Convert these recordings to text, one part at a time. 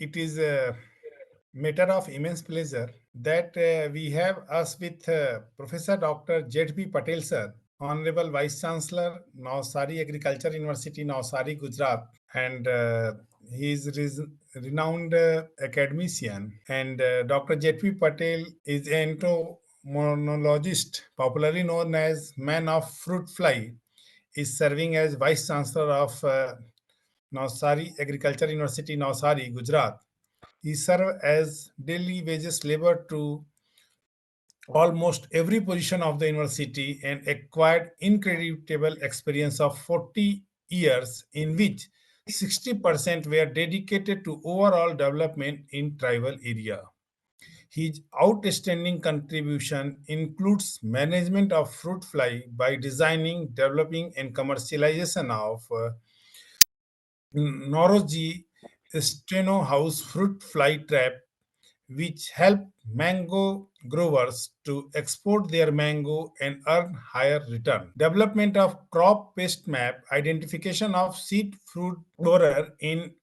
it is a matter of immense pleasure that we have us with Professor Dr. Z.B. Patel, sir, Honorable Vice Chancellor, Navsari Agriculture University, Navsari, Gujarat, and he is renowned academician. And Dr. Z.B. Patel is an entomologist, popularly known as Man of Fruit Fly, is serving as Vice Chancellor of Navsari Agriculture University, Navsari, Gujarat. He served as daily wages labor to almost every position of the university and acquired incredible experience of 40 years in which 60% were dedicated to overall development in tribal area. His outstanding contribution includes management of fruit fly by designing, developing, and commercialization of Noroji Steno House fruit fly trap, which help mango growers to export their mango and earn higher return. Development of crop pest map, identification of seed fruit borer in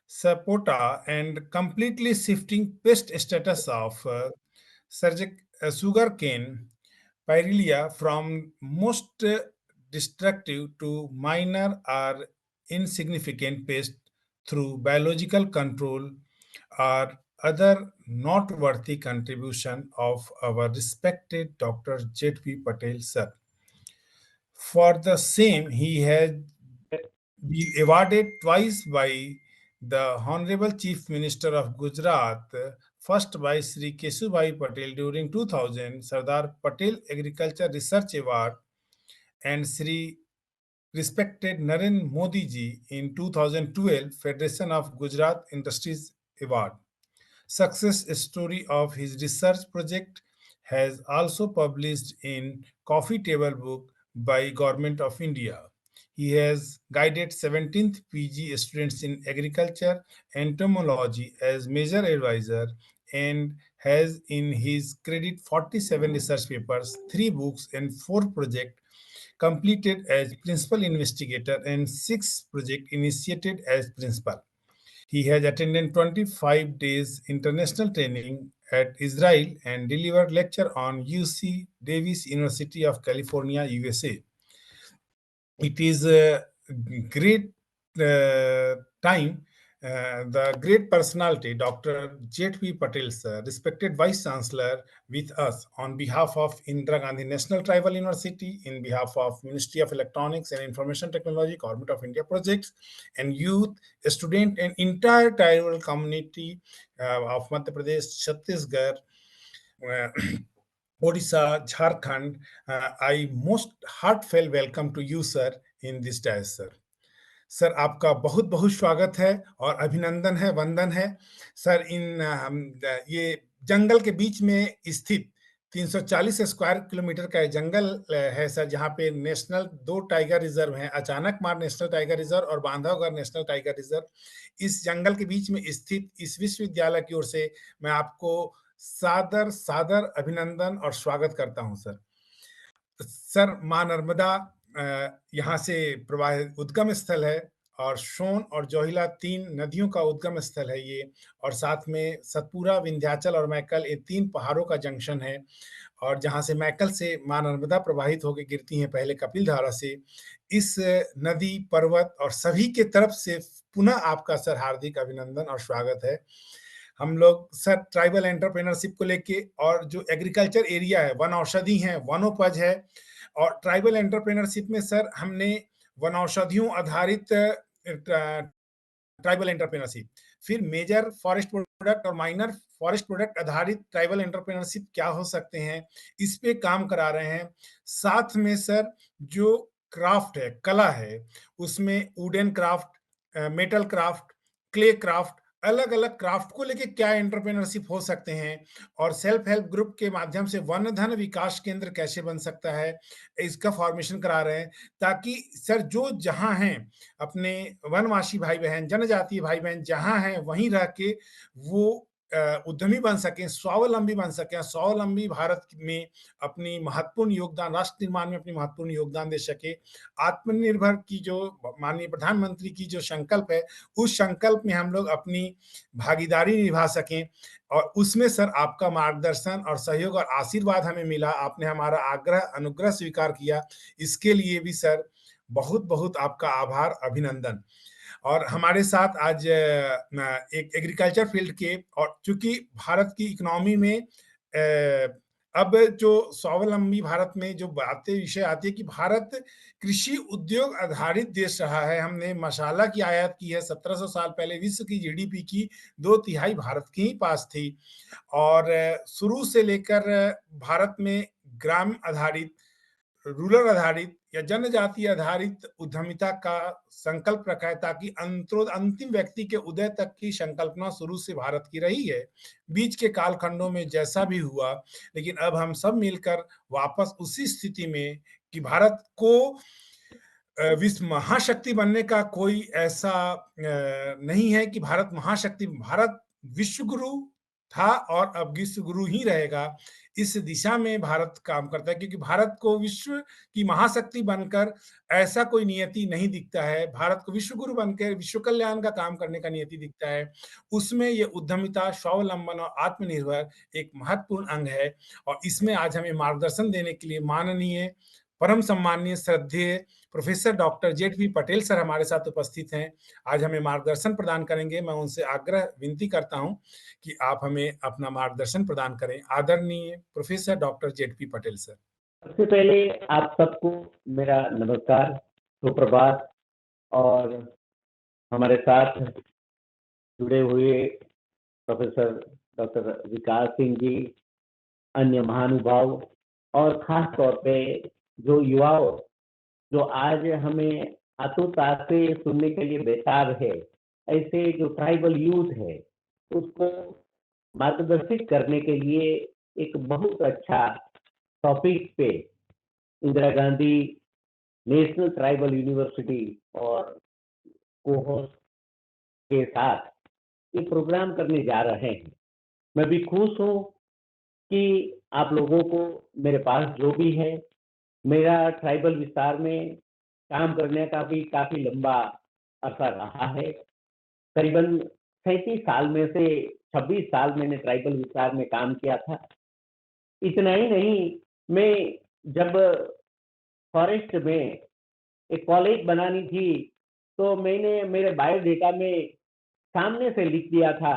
Sapota, and completely shifting pest status of sugarcane Pyrelia from most destructive to minor or insignificant pest through biological control or other noteworthy contribution of our respected Dr. Z.P. Patel, sir. For the same, he has been awarded twice by the Honorable Chief Minister of Gujarat, first by Sri Kesubhai Patel during 2000 Sardar Patel Agriculture Research Award and Sri respected Narendra Modi ji in 2012 Federation of Gujarat Industries Award. Success story of his research project has also published in Coffee Table book by Government of India. He has guided 17th PG students in agriculture entomology as major advisor and has in his credit 47 research papers, 3 books and 4 projects completed as principal investigator and 6 projects initiated as principal. He has attended 25 days international training at Israel and delivered lecture on UC Davis University of California, USA. It is a great time. The great personality, Dr. Z.P. Patel, sir, respected Vice Chancellor, with us on behalf of Indira Gandhi National Tribal University, in behalf of Ministry of Electronics and Information Technology, Government of India projects, and youth, student, and entire tribal community of Madhya Pradesh, Chhattisgarh, uh, Odisha, Jharkhand. I most heartfelt welcome to you, sir, in this day, sir. Sir आपका बहुत बहुत स्वागत है और अभिनंदन है, वंदन है सर। ये जंगल के बीच में स्थित 340 स्क्वायर किलोमीटर का जंगल है सर, जहाँ पे नेशनल 2 टाइगर रिजर्व हैं, अचानक मार नेशनल टाइगर रिजर्व और बांधवगढ़ नेशनल टाइगर रिजर्व। इस जंगल के बीच में स्थित इस विश्वविद्यालय की ओर से मैं आपको सादर सादर अभिनंदन और स्वागत करता हूं सर। सर, मां नर्मदा यहाँ से प्रवाहित उद्गम स्थल है और सोन और जोहिला 3 नदियों का उद्गम स्थल है ये, और साथ में सतपुरा, विंध्याचल और मैकल, ये 3 पहाड़ों का जंक्शन है। और जहाँ से मैकल से मां नर्मदा प्रवाहित होकर गिरती हैं पहले कपिल धारा से। इस नदी, पर्वत और सभी के तरफ से पुनः आपका सर हार्दिक अभिनंदन और स्वागत है। हम लोग सर ट्राइबल एंटरप्रेन्योरशिप को लेके, और जो एग्रीकल्चर एरिया है, वन औषधि है, वनोपज है, और ट्राइबल एंटरप्रेन्योरशिप में सर हमने वनौषधियों आधारित ट्राइबल एंटरप्रेन्योरशिप, फिर मेजर फॉरेस्ट प्रोडक्ट और माइनर फॉरेस्ट प्रोडक्ट आधारित ट्राइबल एंटरप्रेन्योरशिप क्या हो सकते हैं, इस पे काम करा रहे हैं। साथ में सर जो क्राफ्ट है, कला है, उसमें wooden craft, metal craft, clay craft, अलग अलग क्राफ्ट को लेके क्या एंटरप्रेन्योरशिप हो सकते हैं, और सेल्फ हेल्प ग्रुप के माध्यम से वन धन विकास केंद्र कैसे बन सकता है, इसका फॉर्मेशन करा रहे हैं। ताकि सर जो जहां हैं अपने वनवासी भाई बहन, जनजातीय भाई बहन जहां हैं वहीं रह के वो उद्यमी बन सकें, स्वावलंबी बन सकें, स्वावलंबी भारत में अपनी महत्वपूर्ण योगदान, राष्ट्र निर्माण में अपनी महत्वपूर्ण योगदान दे सके। आत्मनिर्भर की जो माननीय प्रधानमंत्री की जो संकल्प है, उस संकल्प में हम लोग अपनी भागीदारी निभा सकें और उसमें सर आपका मार्गदर्शन और सहयोग और आशीर्वाद हमें मिला। आपने हमारा आग्रह, अनुग्रह स्वीकार किया। इसके लिए भी सर बहुत-बहुत आपका आभार, अभिनंदन। और हमारे साथ आज एक एग्रीकल्चर फील्ड के, और चूंकि भारत की इकोनॉमी में अब जो स्वावलंबी भारत में जो बातें विषय आती है कि भारत कृषि उद्योग आधारित देश रहा है। हमने मसाला की आयात की है। 1700 साल पहले विश्व की जीडीपी की 2/3 भारत के ही पास थी। और शुरू से लेकर भारत में ग्राम आधारित, रूरल आधारित या जनजाति आधारित उद्यमिता का संकल्प रखा है, ताकि अंतिम व्यक्ति के उदय तक की संकल्पना शुरू से भारत की रही है। बीच के कालखंडों में जैसा भी हुआ, लेकिन अब हम सब मिलकर वापस उसी स्थिति में कि भारत को विश्व महाशक्ति बनने का कोई ऐसा नहीं है कि भारत महाशक्ति, भारत विश्व गुरु था और अब विश्व गुरु ही रहेगा। इस दिशा में भारत काम करता है, क्योंकि भारत को विश्व की महाशक्ति बनकर ऐसा कोई नियति नहीं दिखता है। भारत को विश्व गुरु बनकर विश्व कल्याण का काम करने का नियति दिखता है। उसमें ये उद्यमिता, स्वावलंबन और आत्मनिर्भर एक महत्वपूर्ण अंग है। और इसमें आज हमें मार्गदर्शन देने के लिए माननीय, परम सम्माननीय, श्रद्धेय प्रोफेसर डॉक्टर जेठ.वी. पटेल सर हमारे साथ उपस्थित हैं। आज हमें मार्गदर्शन प्रदान करेंगे। मैं उनसे आग्रह विनती करता हूं कि आप हमें अपना मार्गदर्शन प्रदान करें। आदरणीय प्रोफेसर डॉक्टर जेठ.वी. पटेल सर। सबसे पहले आप सबको मेरा नमस्कार, सुप्रभात। और हमारे साथ जुड़े हुए प्रोफेसर डॉक्टर विकास सिंह जी, अन्य महानुभाव और खास तौर पे जो युवाओं जो आज हमें आतुरता से सुनने के लिए बेताब है, ऐसे जो ट्राइबल यूथ है उसको मार्गदर्शित करने के लिए एक बहुत अच्छा टॉपिक पे Indira Gandhi national tribal university और कोहोस्ट के साथ ये प्रोग्राम करने जा रहे हैं। मैं भी खुश हूँ कि आप लोगों को मेरे पास जो भी है, मेरा ट्राइबल विस्तार में काम करने का भी काफ़ी लंबा अरसा रहा है। करीबन 37 साल में से 26 साल मैंने ट्राइबल विस्तार में काम किया था। इतना ही नहीं, मैं जब फॉरेस्ट में एक कॉलेज बनानी थी तो मैंने मेरे बायोडेटा में सामने से लिख दिया था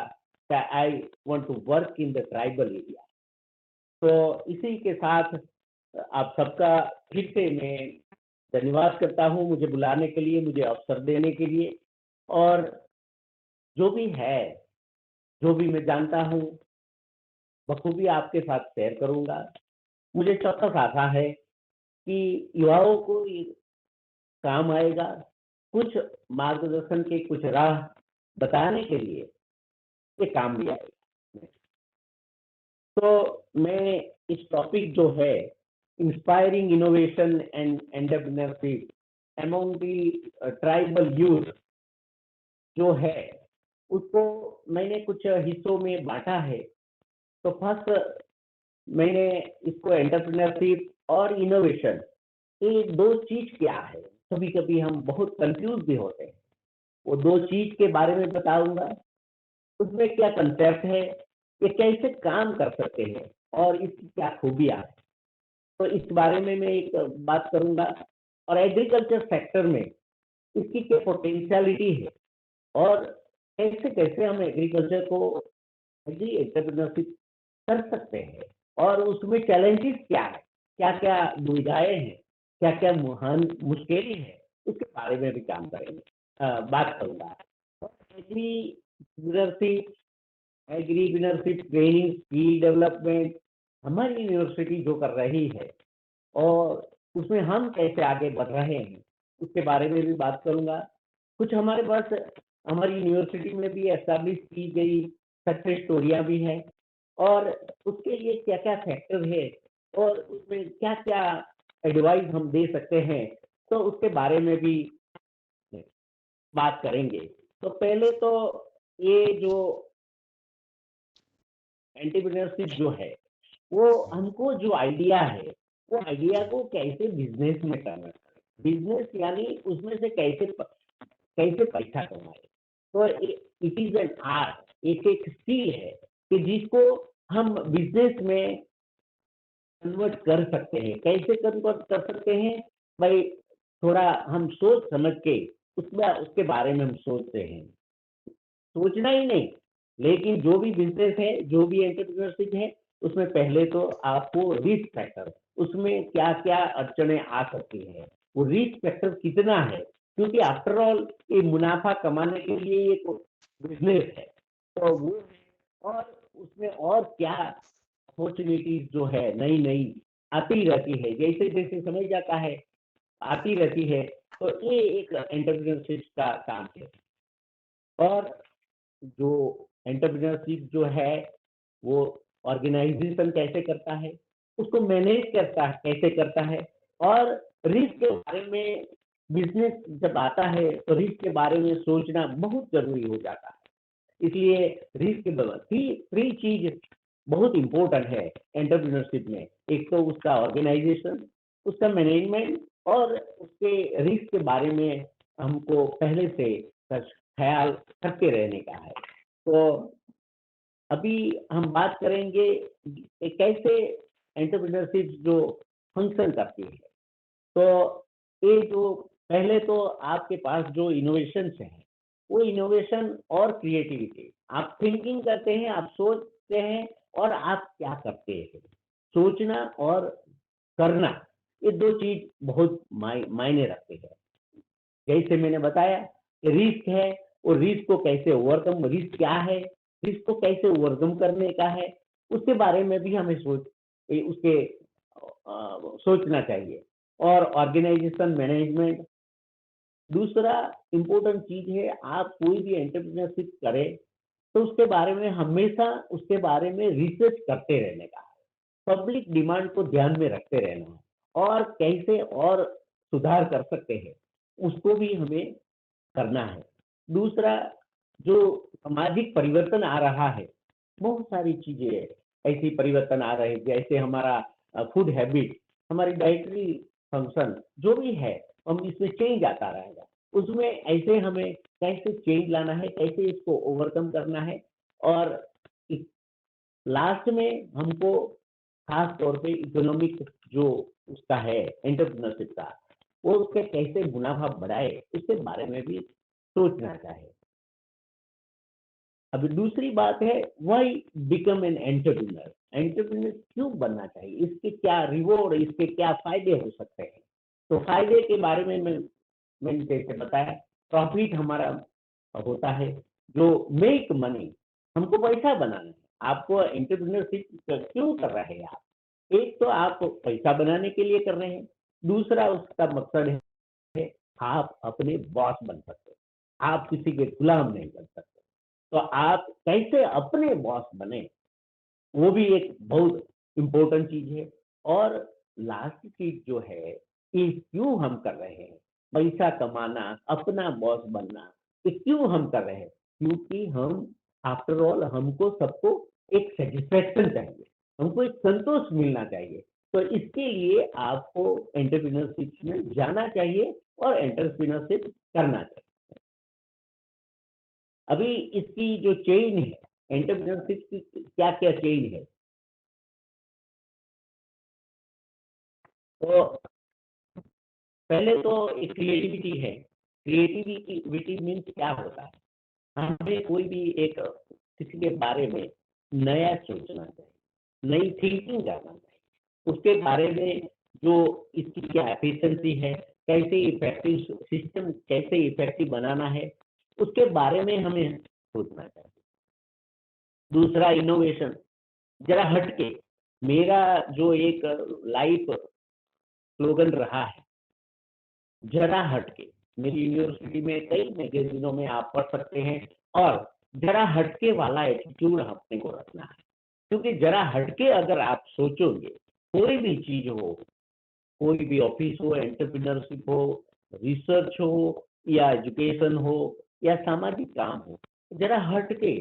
कि I want to work in the tribal area. तो इसी के साथ आप सबका फिर से मैं धन्यवाद करता हूँ मुझे बुलाने के लिए, मुझे अवसर देने के लिए। और जो भी है, जो भी मैं जानता हूँ, बखूबी आपके साथ शेयर करूँगा। मुझे चौकस आशा है कि युवाओं को ये काम आएगा। कुछ मार्गदर्शन के कुछ राह बताने के लिए ये काम भी आएगा। तो मैं इस टॉपिक जो है inspiring innovation and entrepreneurship among the tribal youth जो है उसको मैंने कुछ हिस्सों में बांटा है। तो फर्स्ट मैंने इसको एंटरप्रेन्योरशिप और इनोवेशन, ये दो चीज क्या है, कभी कभी हम बहुत कंफ्यूज भी होते हैं। वो दो चीज के बारे में बताऊंगा, उसमें क्या कंसेप्ट है, ये कैसे काम कर सकते हैं और इसकी क्या खूबियां है। तो इस बारे में मैं एक बात करूंगा। और एग्रीकल्चर सेक्टर में इसकी क्या पोटेंशियलिटी है और कैसे कैसे हम एग्रीकल्चर को एग्री एंटरप्रेन्योरशिप कर सकते हैं और उसमें चैलेंजेस क्या है, क्या क्या दुविधाएं हैं, क्या क्या महान मुश्किलें हैं, उसके बारे में भी काम करेंगे, बात करूंगा। Agriculture agriculture training skill development हमारी यूनिवर्सिटी जो कर रही है और उसमें हम कैसे आगे बढ़ रहे हैं उसके बारे में भी बात करूंगा। कुछ हमारे पास हमारी यूनिवर्सिटी में भी एस्टैब्लिश की गई सक्सेस स्टोरियां भी हैं और उसके लिए क्या क्या फैक्टर है और उसमें क्या क्या एडवाइस हम दे सकते हैं, तो उसके बारे में भी बात करेंगे। तो पहले तो ये जो एंटरप्रेन्योरशिप जो है, वो हमको जो आइडिया है, वो आइडिया को कैसे बिजनेस में करना है, बिजनेस यानी उसमें से कैसे पैसा कमाए। तो इट इज एन आर्ट, एक स्किल है कि जिसको हम बिजनेस में कन्वर्ट कर सकते हैं। कैसे कन्वर्ट कर सकते हैं भाई, थोड़ा हम सोच समझ के उसमें उसके बारे में हम सोचते हैं। सोचना ही नहीं, लेकिन जो भी बिजनेस है, जो भी एंटरप्रेन्योरशिप है, उसमें पहले तो आपको रिस्क फैक्टर, उसमें क्या क्या अड़चने आ सकती है, वो रिस्क फैक्टर कितना है, क्योंकि आफ्टर ऑल ये मुनाफा कमाने के लिए एक बिजनेस है। तो वो और उसमें और क्या अपॉर्चुनिटीज जो है नई नई आती रहती है, जैसे जैसे समय जाता है आती रहती है। तो ये एक एंटरप्रेन्योरशिप का काम है। और जो एंटरप्रेन्योरशिप जो है, वो ऑर्गेनाइजेशन कैसे करता है, उसको मैनेज करता है कैसे करता है, और रिस्क के बारे में बिजनेस जब आता है तो रिस्क के बारे में सोचना बहुत जरूरी हो जाता है। इसलिए रिस्क थ्री चीज बहुत इंपॉर्टेंट है एंटरप्रेन्योरशिप में। एक तो उसका ऑर्गेनाइजेशन, उसका मैनेजमेंट, और उसके रिस्क के बारे में हमको पहले से ख्याल करते रहने का है। तो अभी हम बात करेंगे कि कैसे एंटरप्रेन्योरशिप जो फंक्शन करती है। तो ये जो पहले तो आपके पास जो इनोवेशन है, वो इनोवेशन और क्रिएटिविटी, आप थिंकिंग करते हैं, आप सोचते हैं, और आप क्या करते हैं। सोचना और करना, ये दो चीज बहुत मायने रखते हैं। जैसे मैंने बताया रिस्क है, और रिस्क को कैसे ओवरकम, रिस्क क्या है, रिस्क को कैसे ओवरकम करने का है, उसके बारे में भी हमें सोचना चाहिए। और ऑर्गेनाइजेशन मैनेजमेंट दूसरा इम्पोर्टेंट चीज है। आप कोई भी एंटरप्रेन्योरशिप करें तो उसके बारे में हमेशा उसके बारे में रिसर्च करते रहने का है, पब्लिक डिमांड को ध्यान में रखते रहना है, और कैसे और सुधार कर सकते हैं उसको भी हमें करना है। दूसरा, जो सामाजिक परिवर्तन आ रहा है, बहुत सारी चीजें ऐसी परिवर्तन आ रहे हैं, जैसे हमारा फूड हैबिट, हमारी डाइटरी फंक्शन जो भी है, हम इसमें चेंज आता रहेगा। उसमें ऐसे हमें कैसे चेंज लाना है, कैसे इसको ओवरकम करना है, और लास्ट में हमको खास तौर पे इकोनॉमिक जो उसका है एंटरप्रेन्योरशिप का, वो उसके कैसे मुनाफा बढ़ाए, इसके बारे में भी सोचना चाहिए। अभी दूसरी बात है, why become an entrepreneur, entrepreneur क्यों बनना चाहिए, इसके क्या रिवॉर्ड, इसके क्या फायदे हो सकते हैं। तो फायदे के बारे में मैंने जैसे बताया, प्रॉफिट हमारा होता है, जो मेक मनी, हमको पैसा बनाना है। आपको एंटरप्रेन्योरशिप क्यों कर रहे हैं आप, एक तो आप पैसा बनाने के लिए कर रहे हैं, दूसरा उसका मकसद है आप अपने बॉस बन सकते हैं, आप किसी के गुलाम नहीं बन सकते। तो आप कैसे अपने बॉस बने, वो भी एक बहुत इम्पोर्टेंट चीज है। और लास्ट चीज जो है, ये क्यों हम कर रहे हैं, पैसा कमाना, अपना बॉस बनना, ये क्यों हम कर रहे हैं, क्योंकि हम आफ्टर ऑल हमको सबको एक सेटिस्फेक्शन चाहिए, हमको एक संतोष मिलना चाहिए। तो इसके लिए आपको एंटरप्रेन्योरशिप में जाना चाहिए और एंटरप्रेन्योरशिप करना चाहिए। अभी इसकी जो चेन है, एंटरप्रेन्योरशिप की क्या क्या चेन है। तो पहले तो एक क्रिएटिविटी है। क्रिएटिविटी मीन्स क्या होता है, हमें कोई भी एक किसी के बारे में नया सोचना चाहिए, नई थिंकिंग करना चाहिए, उसके बारे में जो इसकी क्या एफिशिएंसी है, कैसे इफेक्टिव सिस्टम, कैसे इफेक्टिव बनाना है, उसके बारे में हमें सोचना चाहिए। दूसरा इनोवेशन, जरा हटके, मेरा जो एक लाइफ स्लोगन रहा है, जरा हटके। मेरी यूनिवर्सिटी में कई मैगजीनों में आप पढ़ सकते हैं, और जरा हटके वाला एटीट्यूड अपने को रखना है, क्योंकि जरा हटके अगर आप सोचोगे, कोई भी चीज हो, कोई भी ऑफिस हो, एंटरप्रेन्योरशिप हो, रिसर्च हो, या एजुकेशन हो, या सामाजिक काम हो, जरा हटके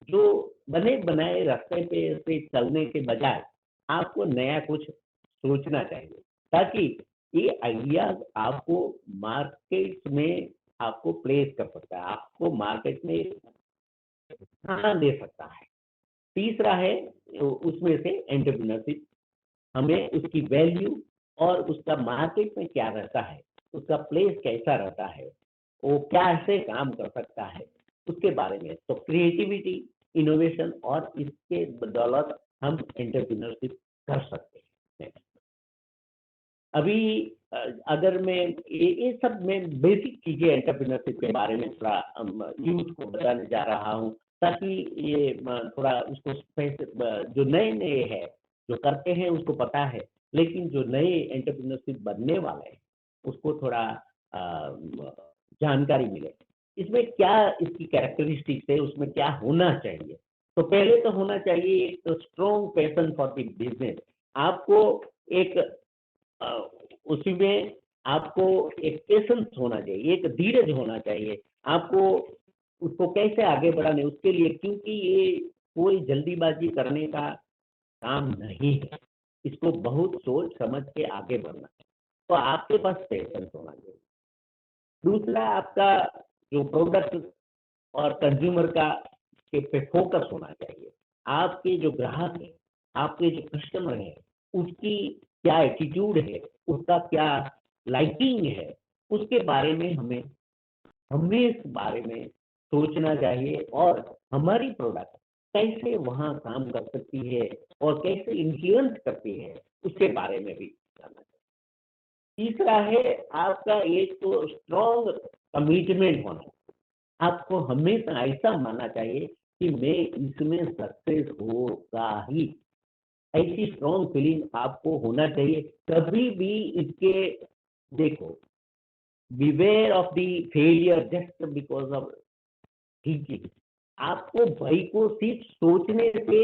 जो बने बनाए रास्ते पे चलने के बजाय आपको नया कुछ सोचना चाहिए, ताकि ये आइडियाज आपको मार्केट में आपको प्लेस कर सकता है, आपको मार्केट में स्थान दे सकता है। तीसरा है उसमें से एंटरप्रेन्योरशिप, हमें उसकी वैल्यू और उसका मार्केट में क्या रहता है, उसका प्लेस कैसा रहता है, वो कैसे काम कर सकता है, उसके बारे में। तो क्रिएटिविटी, इनोवेशन और इसके बदौलत हम एंटरप्रेन्योरशिप कर सकते हैं। अभी अगर मैं ये सब मैं बेसिक चीजें एंटरप्रेन्योरशिप के बारे में थोड़ा यूथ को बताने जा रहा हूँ, ताकि ये थोड़ा उसको जो नए नए है, जो करते हैं उसको पता है, लेकिन जो नए एंटरप्रेन्योरशिप बनने वाले हैं उसको थोड़ा जानकारी मिले। इसमें क्या इसकी कैरेक्टरिस्टिक्स है, उसमें क्या होना चाहिए। तो पहले तो होना चाहिए एक strong passion for the business. आपको एक अ, उसी में आपको एक पेशेंस होना चाहिए, एक धीरज होना चाहिए। आपको उसको कैसे आगे बढ़ाने उसके लिए, क्योंकि ये कोई जल्दीबाजी करने का काम नहीं है। इसको बहुत सोच समझ के आगे बढ़ना है। तो आपके पास पेशेंस होना चाहिए। दूसरा, आपका जो प्रोडक्ट और कंज्यूमर का के पे फोकस होना चाहिए। आपके जो ग्राहक है, आपके जो कस्टमर है, उसकी क्या एटीट्यूड है, उसका क्या लाइकिंग है, उसके बारे में हमें इस बारे में सोचना चाहिए, और हमारी प्रोडक्ट कैसे वहाँ काम कर सकती है और कैसे इन्फ्लुएंस करती है, उसके बारे में भी जानना चाहिए। तीसरा है आपका एक तो स्ट्रॉन्ग कमिटमेंट होना। आपको हमेशा ऐसा मानना चाहिए कि मैं इसमें सक्सेस होगा ही। ऐसी स्ट्रॉन्ग फीलिंग आपको होना चाहिए। कभी भी इसके, देखो, beware of the failure just because of thinking. आपको भय को सिर्फ सोचने से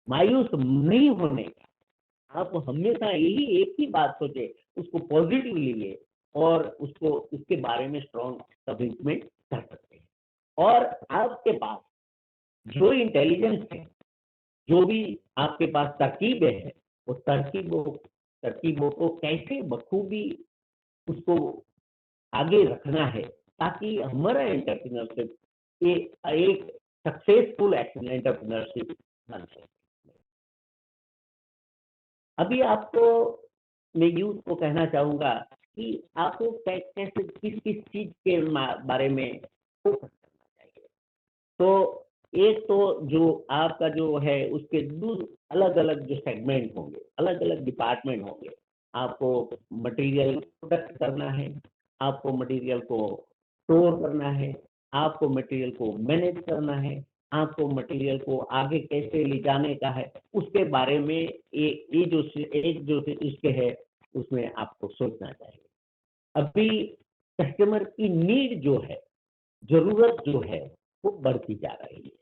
मायूस नहीं होने का। आप हमेशा यही एक ही बात सोचे, उसको पॉजिटिव लिए, और उसको उसके बारे में स्ट्रॉन्ग कमिटमेंट कर सकते हैं। और आपके पास जो इंटेलिजेंस है, जो भी आपके पास तरकीबें हैं, वो तरकीबों को कैसे बखूबी उसको आगे रखना है, ताकि हमारा एंटरप्रेन्योरशिप एक सक्सेसफुल एंटरप्रेन्योरशिप बन सके। अभी आपको मैं यूथ को कहना चाहूंगा कि आपको कैसे किस किस चीज के बारे में फोकस करना चाहिए। तो एक तो जो आपका जो है उसके दूर अलग अलग जो सेगमेंट होंगे, अलग अलग डिपार्टमेंट होंगे। आपको मटेरियल प्रोडक्ट करना है, आपको मटेरियल को स्टोर करना है, आपको मटेरियल को मैनेज करना है, आपको मटेरियल को आगे कैसे ले जाने का है, उसके बारे में ये जो एक जो इसके है उसमें आपको सोचना चाहिए। अभी कस्टमर की नीड जो है, जरूरत जो है, वो बढ़ती जा रही है।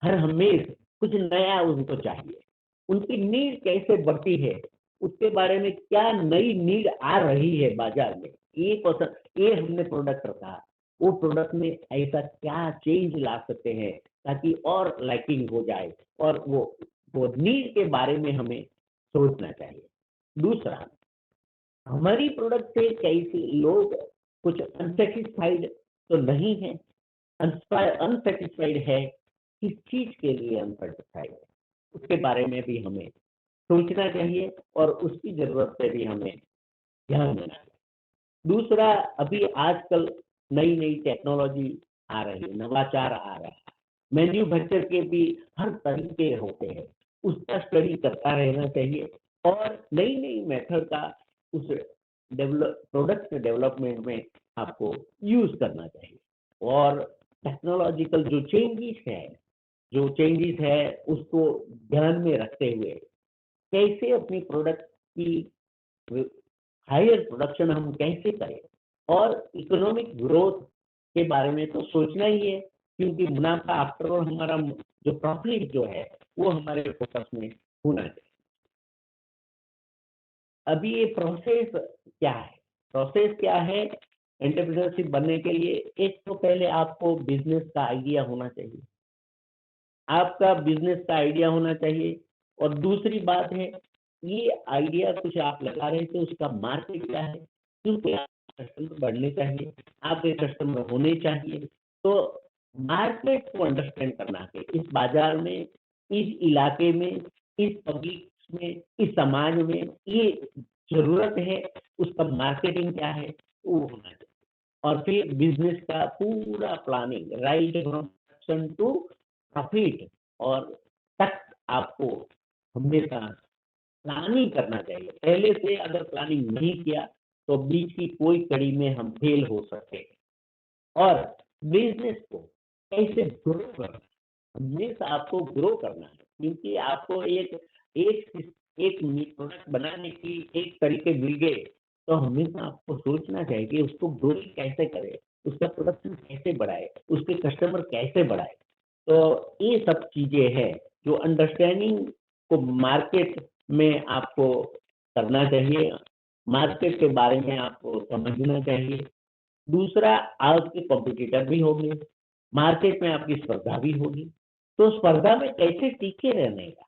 हर हमेश कुछ नया उनको चाहिए। उनकी नीड कैसे बढ़ती है, उसके बारे में क्या नई नीड आ रही है बाजार में, ये हमने प्रोडक्ट रखा। वो प्रोडक्ट में ऐसा क्या चेंज ला सकते हैं ताकि और लाइकिंग हो जाए, और वो नीड के बारे में हमें सोचना चाहिए। दूसरा, हमारी प्रोडक्ट से कैसे लोग कुछ अनसेटिस्फाइड तो नहीं है। अनसेटिस्फाइड है, किस चीज के लिए अनसेटिस्फाइड है, उसके बारे में भी हमें सोचना चाहिए, और उसकी जरूरत पे भी हमें ध्यान देना चाहिए। दूसरा, अभी आजकल नई नई टेक्नोलॉजी आ रही है, नवाचार आ रहा है, मैन्युफैक्चर के भी हर तरीके होते हैं, उसका स्टडी करता रहना चाहिए, और नई नई मेथड का उस प्रोडक्ट डेवलपमेंट में आपको यूज करना चाहिए। और टेक्नोलॉजिकल जो चेंजेस है उसको ध्यान में रखते हुए कैसे अपनी प्रोडक्ट की हायर प्रोडक्शन हम कैसे करें, और इकोनॉमिक ग्रोथ के बारे में तो सोचना ही है, क्योंकि मुनाफा आफ्टर ऑल हमारा जो प्रॉफिट जो है वो हमारे फोकस में होना चाहिए। अभी ये प्रोसेस क्या है एंटरप्रेन्योरशिप बनने के लिए। एक तो पहले आपको बिजनेस का आइडिया होना चाहिए, आपका बिजनेस का आइडिया होना चाहिए। और दूसरी बात है, ये आइडिया कुछ आप लगा रहे थे, उसका मार्केट क्या है, क्योंकि कस्टमर बढ़ने चाहिए, आपके कस्टमर होने चाहिए। तो मार्केट को अंडरस्टैंड करना है, इस बाजार में, इस इलाके में, इस पब्लिक में, इस समाज में ये जरूरत है, उसका मार्केटिंग क्या है वो होना चाहिए। और फिर बिजनेस का पूरा planning, right from production to profit और तक आपको हमेशा प्लानिंग करना चाहिए। पहले से अगर प्लानिंग नहीं किया तो बीच की कोई कड़ी में हम फेल हो सकते हैं। और बिजनेस को कैसे ग्रो करना, हमेशा आपको ग्रो करना है, क्योंकि आपको एक एक प्रोडक्ट बनाने की एक तरीके मिल गए, तो हमेशा आपको सोचना चाहिए कि उसको ग्रो कैसे करें, उसका प्रोडक्शन कैसे बढ़ाए, उसके कस्टमर कैसे बढ़ाए। तो ये सब चीजें हैं जो अंडरस्टैंडिंग को मार्केट में आपको करना चाहिए, मार्केट के बारे में आपको समझना चाहिए। दूसरा, आपके कॉम्पिटिटर भी होंगे, मार्केट में आपकी स्पर्धा भी होगी, तो स्पर्धा में कैसे टीके रहने का,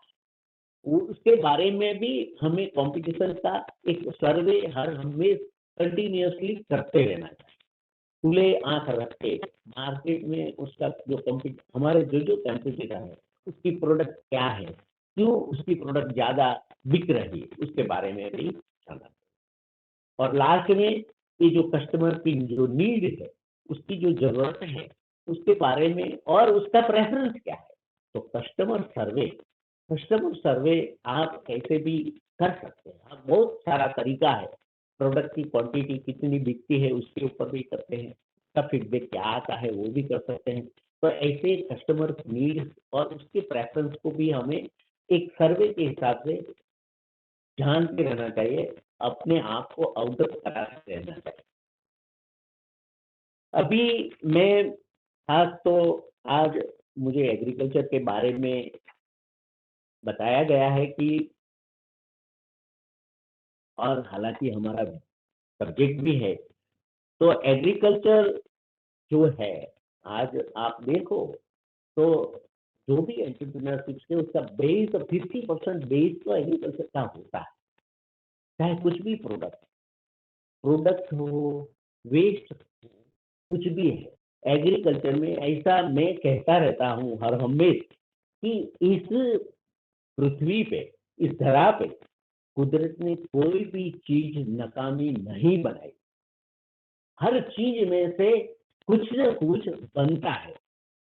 उसके बारे में भी हमें कंपटीशन का एक सर्वे हर हमेशा कंटिन्यूअसली करते रहना चाहिए। खुले आँख रख के मार्केट में उसका जो कॉम्पिट हमारे जो कॉम्पिटिटर है, उसकी प्रोडक्ट क्या है, क्यों उसकी प्रोडक्ट ज़्यादा बिक रही है, उसके बारे में भी जानना। और लास्ट में ये जो कस्टमर की जो नीड है, उसकी जो ज़रूरत है, उसके बारे में और उसका प्रेफ़रेंस क्या है। तो कस्टमर सर्वे आप कैसे भी कर सकते हैं। आप बहुत सारा तरीका है, प्रोडक्ट की क्वांटिटी कितनी बिकती है, उसके ऊपर भी करते हैं, उसका फीडबैक क्या आता है, वो भी कर सकते हैं। तो ऐसे कस्टमर नीड और उसके प्रेफ़रेंस को भी हमें एक सर्वे के हिसाब से जानते रहना चाहिए, अपने आप को अवगत कराते रहना चाहिए। अभी मैं खास तो आज मुझे एग्रीकल्चर के बारे में बताया गया है कि, और हालाँकि हमारा सब्जेक्ट भी है, तो एग्रीकल्चर जो है, आज आप देखो तो जो भी एंटरप्रेन्योरशिप है उसका बेस 50% बेस तो एग्रीकल्चर का होता है। चाहे कुछ भी प्रोडक्ट हो, वेस्ट हो, कुछ भी है। एग्रीकल्चर में ऐसा मैं कहता रहता हूँ हर हमेश कि इस पृथ्वी पे, इस धरा पे कुदरत ने कोई भी चीज़ नकामी नहीं बनाई। हर चीज़ में से कुछ न कुछ बनता है।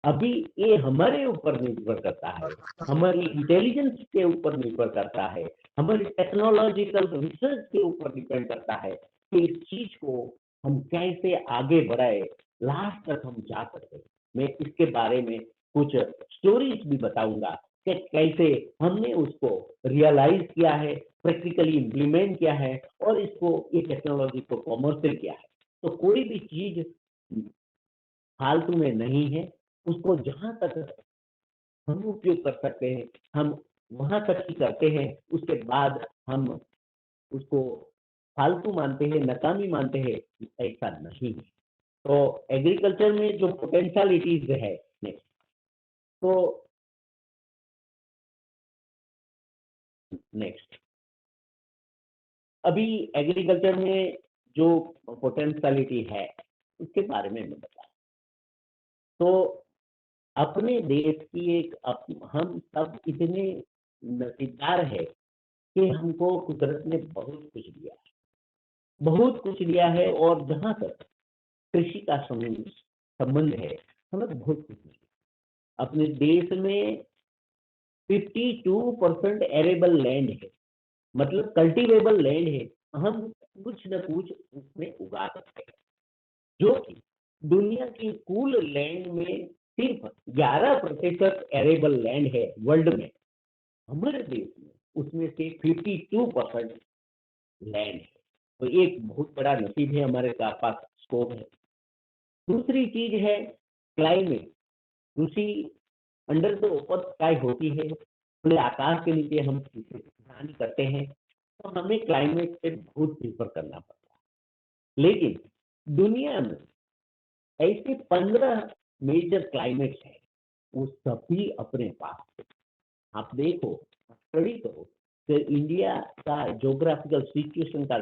अभी ये हमारे ऊपर निर्भर करता है, हमारी इंटेलिजेंस के ऊपर निर्भर करता है, हमारी टेक्नोलॉजिकल रिसर्च के ऊपर डिपेंड करता है कि इस चीज़ को हम कैसे आगे बढ़ाएँ, लास्ट तक हम जा सकें। मैं इसके बारे में कुछ स्टोरीज़ भी बताऊँगा कि कैसे हमने उसको रियलाइज़ किया है, प्रैक्टिकली इम्प्लीमेंट किया है और इसको ये टेक्नोलॉजी को कमर्शियल किया है। तो कोई भी चीज़ फालतू में नहीं है, उसको जहाँ तक हम उपयोग कर सकते हैं, हम वहाँ तक ही करते हैं, उसके बाद हम उसको फालतू मानते हैं, नाकामी मानते हैं, ऐसा नहीं है। तो एग्रीकल्चर में जो पोटेंशियलिटीज़ है, नेक्स्ट, तो नेक्स्ट, अभी एग्रीकल्चर में जो पोटेंशियलिटी है, उसके बारे में मैं बताऊँ, तो अपने देश की हम सब इतने नसीबदार है कि हमको कुदरत ने बहुत कुछ दिया है और जहाँ तक कृषि का संबंध है, हमें बहुत कुछ मिला। अपने देश में 52% एरेबल लैंड है, मतलब कल्टीवेबल लैंड है। हम कुछ न कुछ उसमें उगा सकते हैं, जो कि दुनिया की कुल लैंड में सिर्फ 11% एरेबल लैंड है वर्ल्ड में। हमारे देश में उसमें से 52% लैंड है। तो एक बहुत बड़ा नसीब है, हमारे पास स्कोप है। दूसरी चीज है क्लाइमेट। कृषि अंडर द ओपन स्काई होती है, खुले आकाश के नीचे हम किसानी करते हैं, तो हमें क्लाइमेट पे बहुत निर्भर करना पड़ता है। लेकिन दुनिया में ऐसे 15 मेजर क्लाइमेट्स हैं वो सभी अपने पास थे। आप देखो, स्टडी करो कि इंडिया का ज्योग्राफिकल सिचुएशन का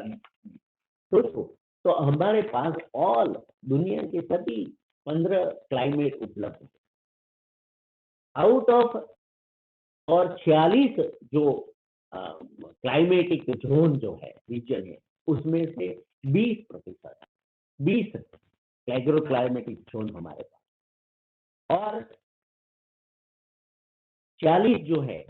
सोचो, तो हमारे पास ऑल दुनिया के सभी 15 क्लाइमेट उपलब्ध है। आउट ऑफ और 46 जो क्लाइमेटिक जोन जो है, रीजन है, उसमें से 20% 20 एग्रो क्लाइमेटिक जोन हमारे पास, और 40 जो है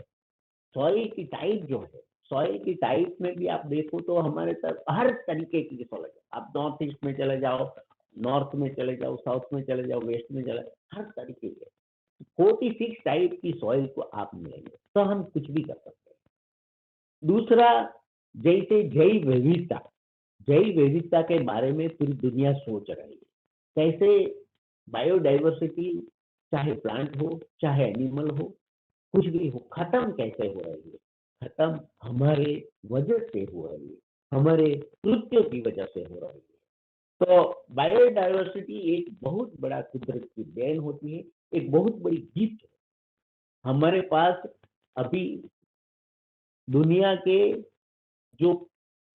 सॉइल की टाइप जो है, सॉइल की टाइप में भी आप देखो तो हमारे तरफ हर तरीके की सॉइल है। आप नॉर्थ ईस्ट में चले जाओ, नॉर्थ में चले जाओ, साउथ में चले जाओ, वेस्ट में चले जाओ, हर तरीके के 46 टाइप की सॉइल को आप मिलेंगे, तो हम कुछ भी कर सकते हैं। दूसरा, जैसे जैव विविधता के बारे में पूरी दुनिया सोच रही है, कैसे बायोडाइवर्सिटी, चाहे प्लांट हो चाहे एनिमल हो, कुछ भी हो, खत्म कैसे हो रही है? खत्म हमारे वजह से हो रही है, हमारे कृत्यों की वजह से हो रही है। तो बायोडाइवर्सिटी एक बहुत बड़ा कुदरत की देन होती है, एक बहुत बड़ी गिफ्ट है। हमारे पास अभी दुनिया के जो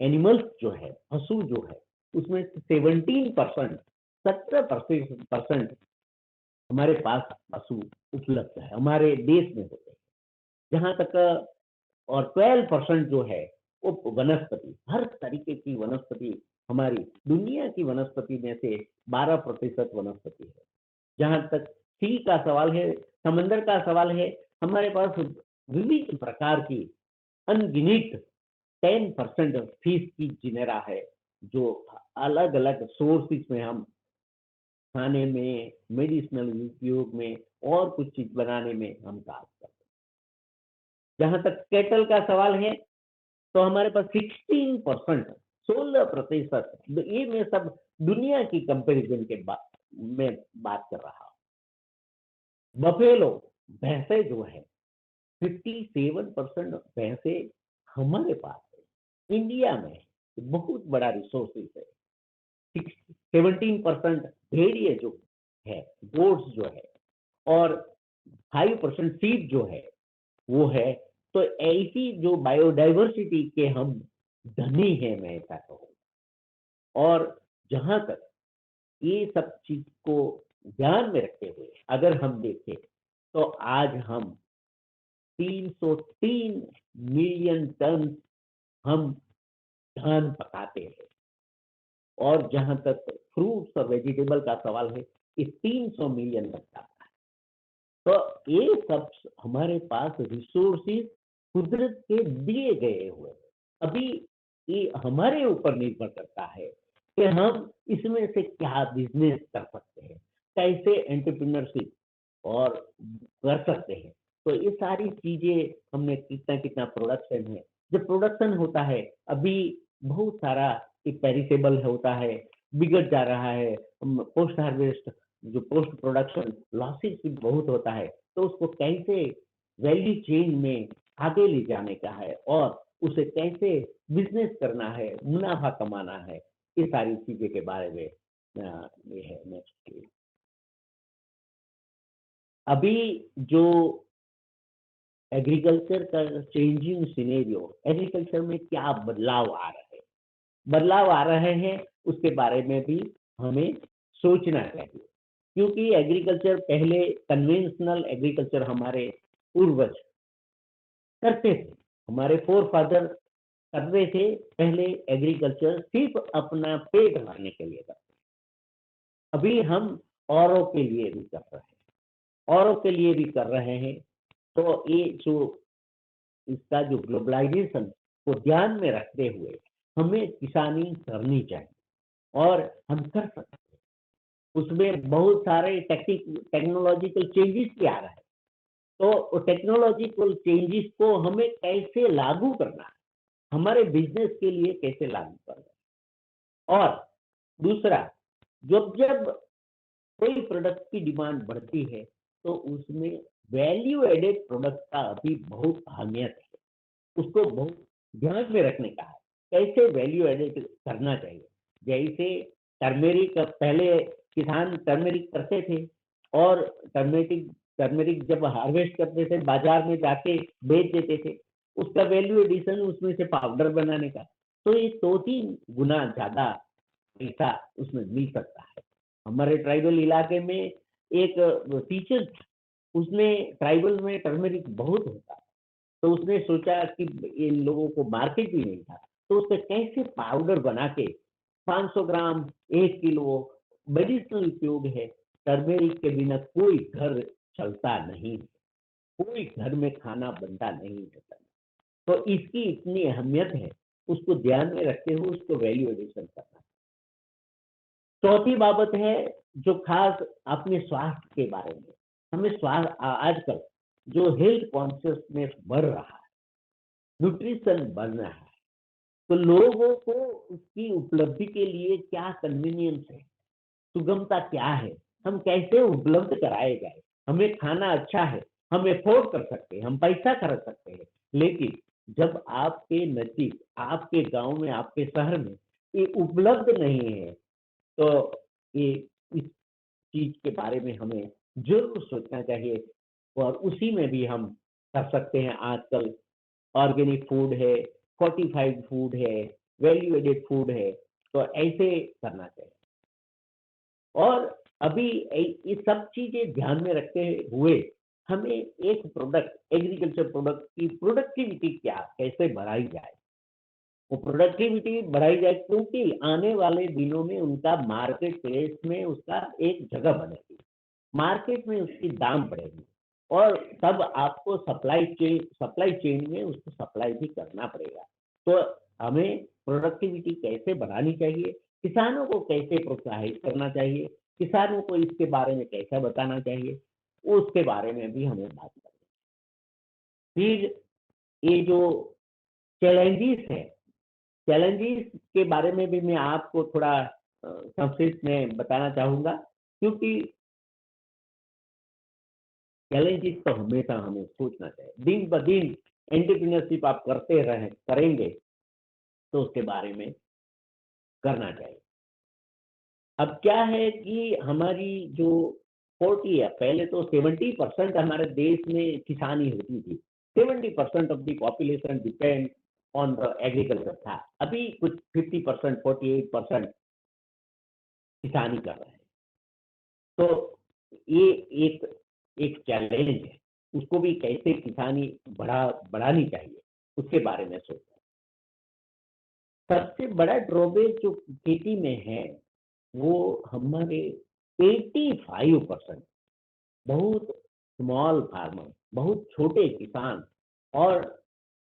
एनिमल्स जो है, पशु जो है, उसमें 17%, 70% हमारे पास पशु उपलब्ध है, हमारे देश में होते हैं। जहाँ तक और 12% जो है वो वनस्पति, हर तरीके की वनस्पति, हमारी दुनिया की वनस्पति में से 12% वनस्पति है। जहाँ तक सी का सवाल है, समंदर का सवाल है, हमारे पास विविध प्रकार की अनगिनत 10% फिश की जिनेरा है, जो अलग अलग सोर्सेज में हम खाने में, मेडिसिनल उपयोग में और कुछ चीज बनाने में हम काम करते हैं। जहां तक केटल का सवाल है, तो हमारे पास 16%, 16%, ये मैं सब दुनिया की कंपैरिजन के में बात कर रहा हूँ। बफेलो, भैंसे जो है, 57% भैंसे हमारे पास है, इंडिया में बहुत बड़ा रिसोर्सेज है। 17% भेड़िए जो है, गोट्स जो है, और 5% सीप जो है वो है। तो ऐसी जो बायोडाइवर्सिटी के हम धनी है, मैं ऐसा कहूँ। और जहां तक ये सब चीज को ध्यान में रखते हुए अगर हम देखें, तो आज हम 303 मिलियन टन हम धान पकाते हैं। और जहां तक फ्रूट्स और वेजिटेबल का सवाल है, ये 300 मिलियन तक का। तो ये सब हमारे पास रिसोर्सेज कुदरत के दिए गए हुए हैं। अभी ये हमारे ऊपर निर्भर करता है कि हम इसमें से क्या बिजनेस कर सकते हैं, कैसे एंटरप्रेन्योरशिप और कर सकते हैं। तो ये सारी चीजें हमने कितना कितना प्रोडक्शन है, जब प्रोडक्शन होता है, अभी बहुत सारा पेरिसेबल होता है, बिगड़ जा रहा है, पोस्ट हार्वेस्ट जो पोस्ट प्रोडक्शन लॉसेस भी बहुत होता है, तो उसको कैसे वैल्यू चेन में आगे ले जाने का है और उसे कैसे बिजनेस करना है, मुनाफा कमाना है, ये सारी चीजें के बारे में ये है नेक्स्ट। अभी जो एग्रीकल्चर का चेंजिंग सिनेरियो, एग्रीकल्चर में क्या बदलाव आ रहे हैं, बदलाव आ रहे हैं, उसके बारे में भी हमें सोचना चाहिए। क्योंकि एग्रीकल्चर पहले कन्वेंशनल एग्रीकल्चर हमारे पूर्वज करते थे, हमारे फोर फादर करते थे। पहले एग्रीकल्चर सिर्फ अपना पेट भरने के लिए करते, अभी हम औरों के लिए भी कर रहे हैं, औरों के लिए भी कर रहे हैं। तो ये जो इसका जो ग्लोबलाइजेशन को ध्यान में रखते हुए हमें किसानी करनी चाहिए, और हम कर सकते हैं। उसमें बहुत सारे टेक्नोलॉजिकल चेंजेस भी आ रहे हैं, तो टेक्नोलॉजिकल चेंजेस को हमें कैसे लागू करना है, हमारे बिजनेस के लिए कैसे लागू करना है। और दूसरा, जब जब कोई प्रोडक्ट की डिमांड बढ़ती है, तो उसमें वैल्यू एडेड प्रोडक्ट का अभी बहुत अहमियत है, उसको बहुत ध्यान में रखने का है, कैसे वैल्यू एडेड करना चाहिए। जैसे टर्मेरिक, पहले किसान टर्मेरिक करते थे, और टर्मेरिक टर्मेरिक जब हार्वेस्ट करते थे बाजार में जाके बेच देते थे, उसका वैल्यू एडिशन उसमें से पाउडर बनाने का, तो ये 2-3 गुना ज़्यादा पैसा उसमें मिल सकता है। हमारे ट्राइबल इलाके में एक टीचर था, उसने ट्राइबल में टर्मेरिक बहुत होता है, तो उसने सोचा कि इन लोगों को मार्केट भी नहीं था, तो उसने कैसे पाउडर बना के 500 ग्राम, 1 किलो मेडिसिनल उपयोग है। टर्मेरिक के बिना कोई घर चलता नहीं, कोई घर में खाना बनता नहीं है। तो इसकी इतनी अहमियत है, उसको ध्यान में रखते हुए उसको वैल्यू एडिशन करना। चौथी बाबत है जो खास अपने स्वास्थ्य के बारे में, हमें आजकल जो हेल्थ कॉन्शियसनेस बढ़ रहा है, न्यूट्रिशन बढ़ रहा है, तो लोगों को उसकी उपलब्धि के लिए क्या कन्वीनियंस है, सुगमता क्या है, हम कैसे उपलब्ध कराए जाए। हमें खाना अच्छा है, हम अफोर्ड कर सकते हैं, हम पैसा खर्च सकते हैं, लेकिन जब आपके नजदीक, आपके गांव में, आपके शहर में ये उपलब्ध नहीं है, तो ये इस चीज के बारे में हमें जरूर सोचना चाहिए। और उसी में भी हम कर सकते हैं। आजकल ऑर्गेनिक फूड है, फोर्टिफाइड फूड है, वैल्यू एडेड फूड है, तो ऐसे करना चाहिए। और अभी ये सब चीजें ध्यान में रखते हुए हमें एक प्रोडक्ट, एग्रीकल्चर प्रोडक्ट की प्रोडक्टिविटी क्या कैसे बढ़ाई जाए, वो प्रोडक्टिविटी बढ़ाई जाए, क्योंकि आने वाले दिनों में उनका मार्केट प्लेस में उसका एक जगह बनेगी, मार्केट में उसकी दाम बढ़ेगी, और तब आपको सप्लाई चेन में उसको सप्लाई भी करना पड़ेगा। तो हमें प्रोडक्टिविटी कैसे बढ़ानी चाहिए, किसानों को कैसे प्रोत्साहित करना चाहिए, किसानों को इसके बारे में कैसा बताना चाहिए, उसके बारे में भी हमें बात करनी है। फिर ये जो चैलेंजेस है, चैलेंजेस के बारे में भी मैं आपको थोड़ा संक्षिप्त में बताना चाहूंगा, क्योंकि चैलेंजेस तो हमेशा हमें सोचना चाहिए। दिन ब दिन एंटरप्रेन्योरशिप आप करते रहे करेंगे तो उसके बारे में करना चाहिए। अब क्या है कि हमारी जो 40 है, पहले तो 70% हमारे देश में किसानी होती थी, 70% of the population depend on the agriculture था। अभी कुछ 50%, 48% किसानी कर रहे हैं। तो ये एक एक चैलेंज है, उसको भी कैसे किसानी बढ़ानी चाहिए, उसके बारे में सोचना। सबसे बड़ा ड्रॉबैक जो खेती में है, वो हमारे 85% बहुत स्मॉल फार्मर, बहुत छोटे किसान और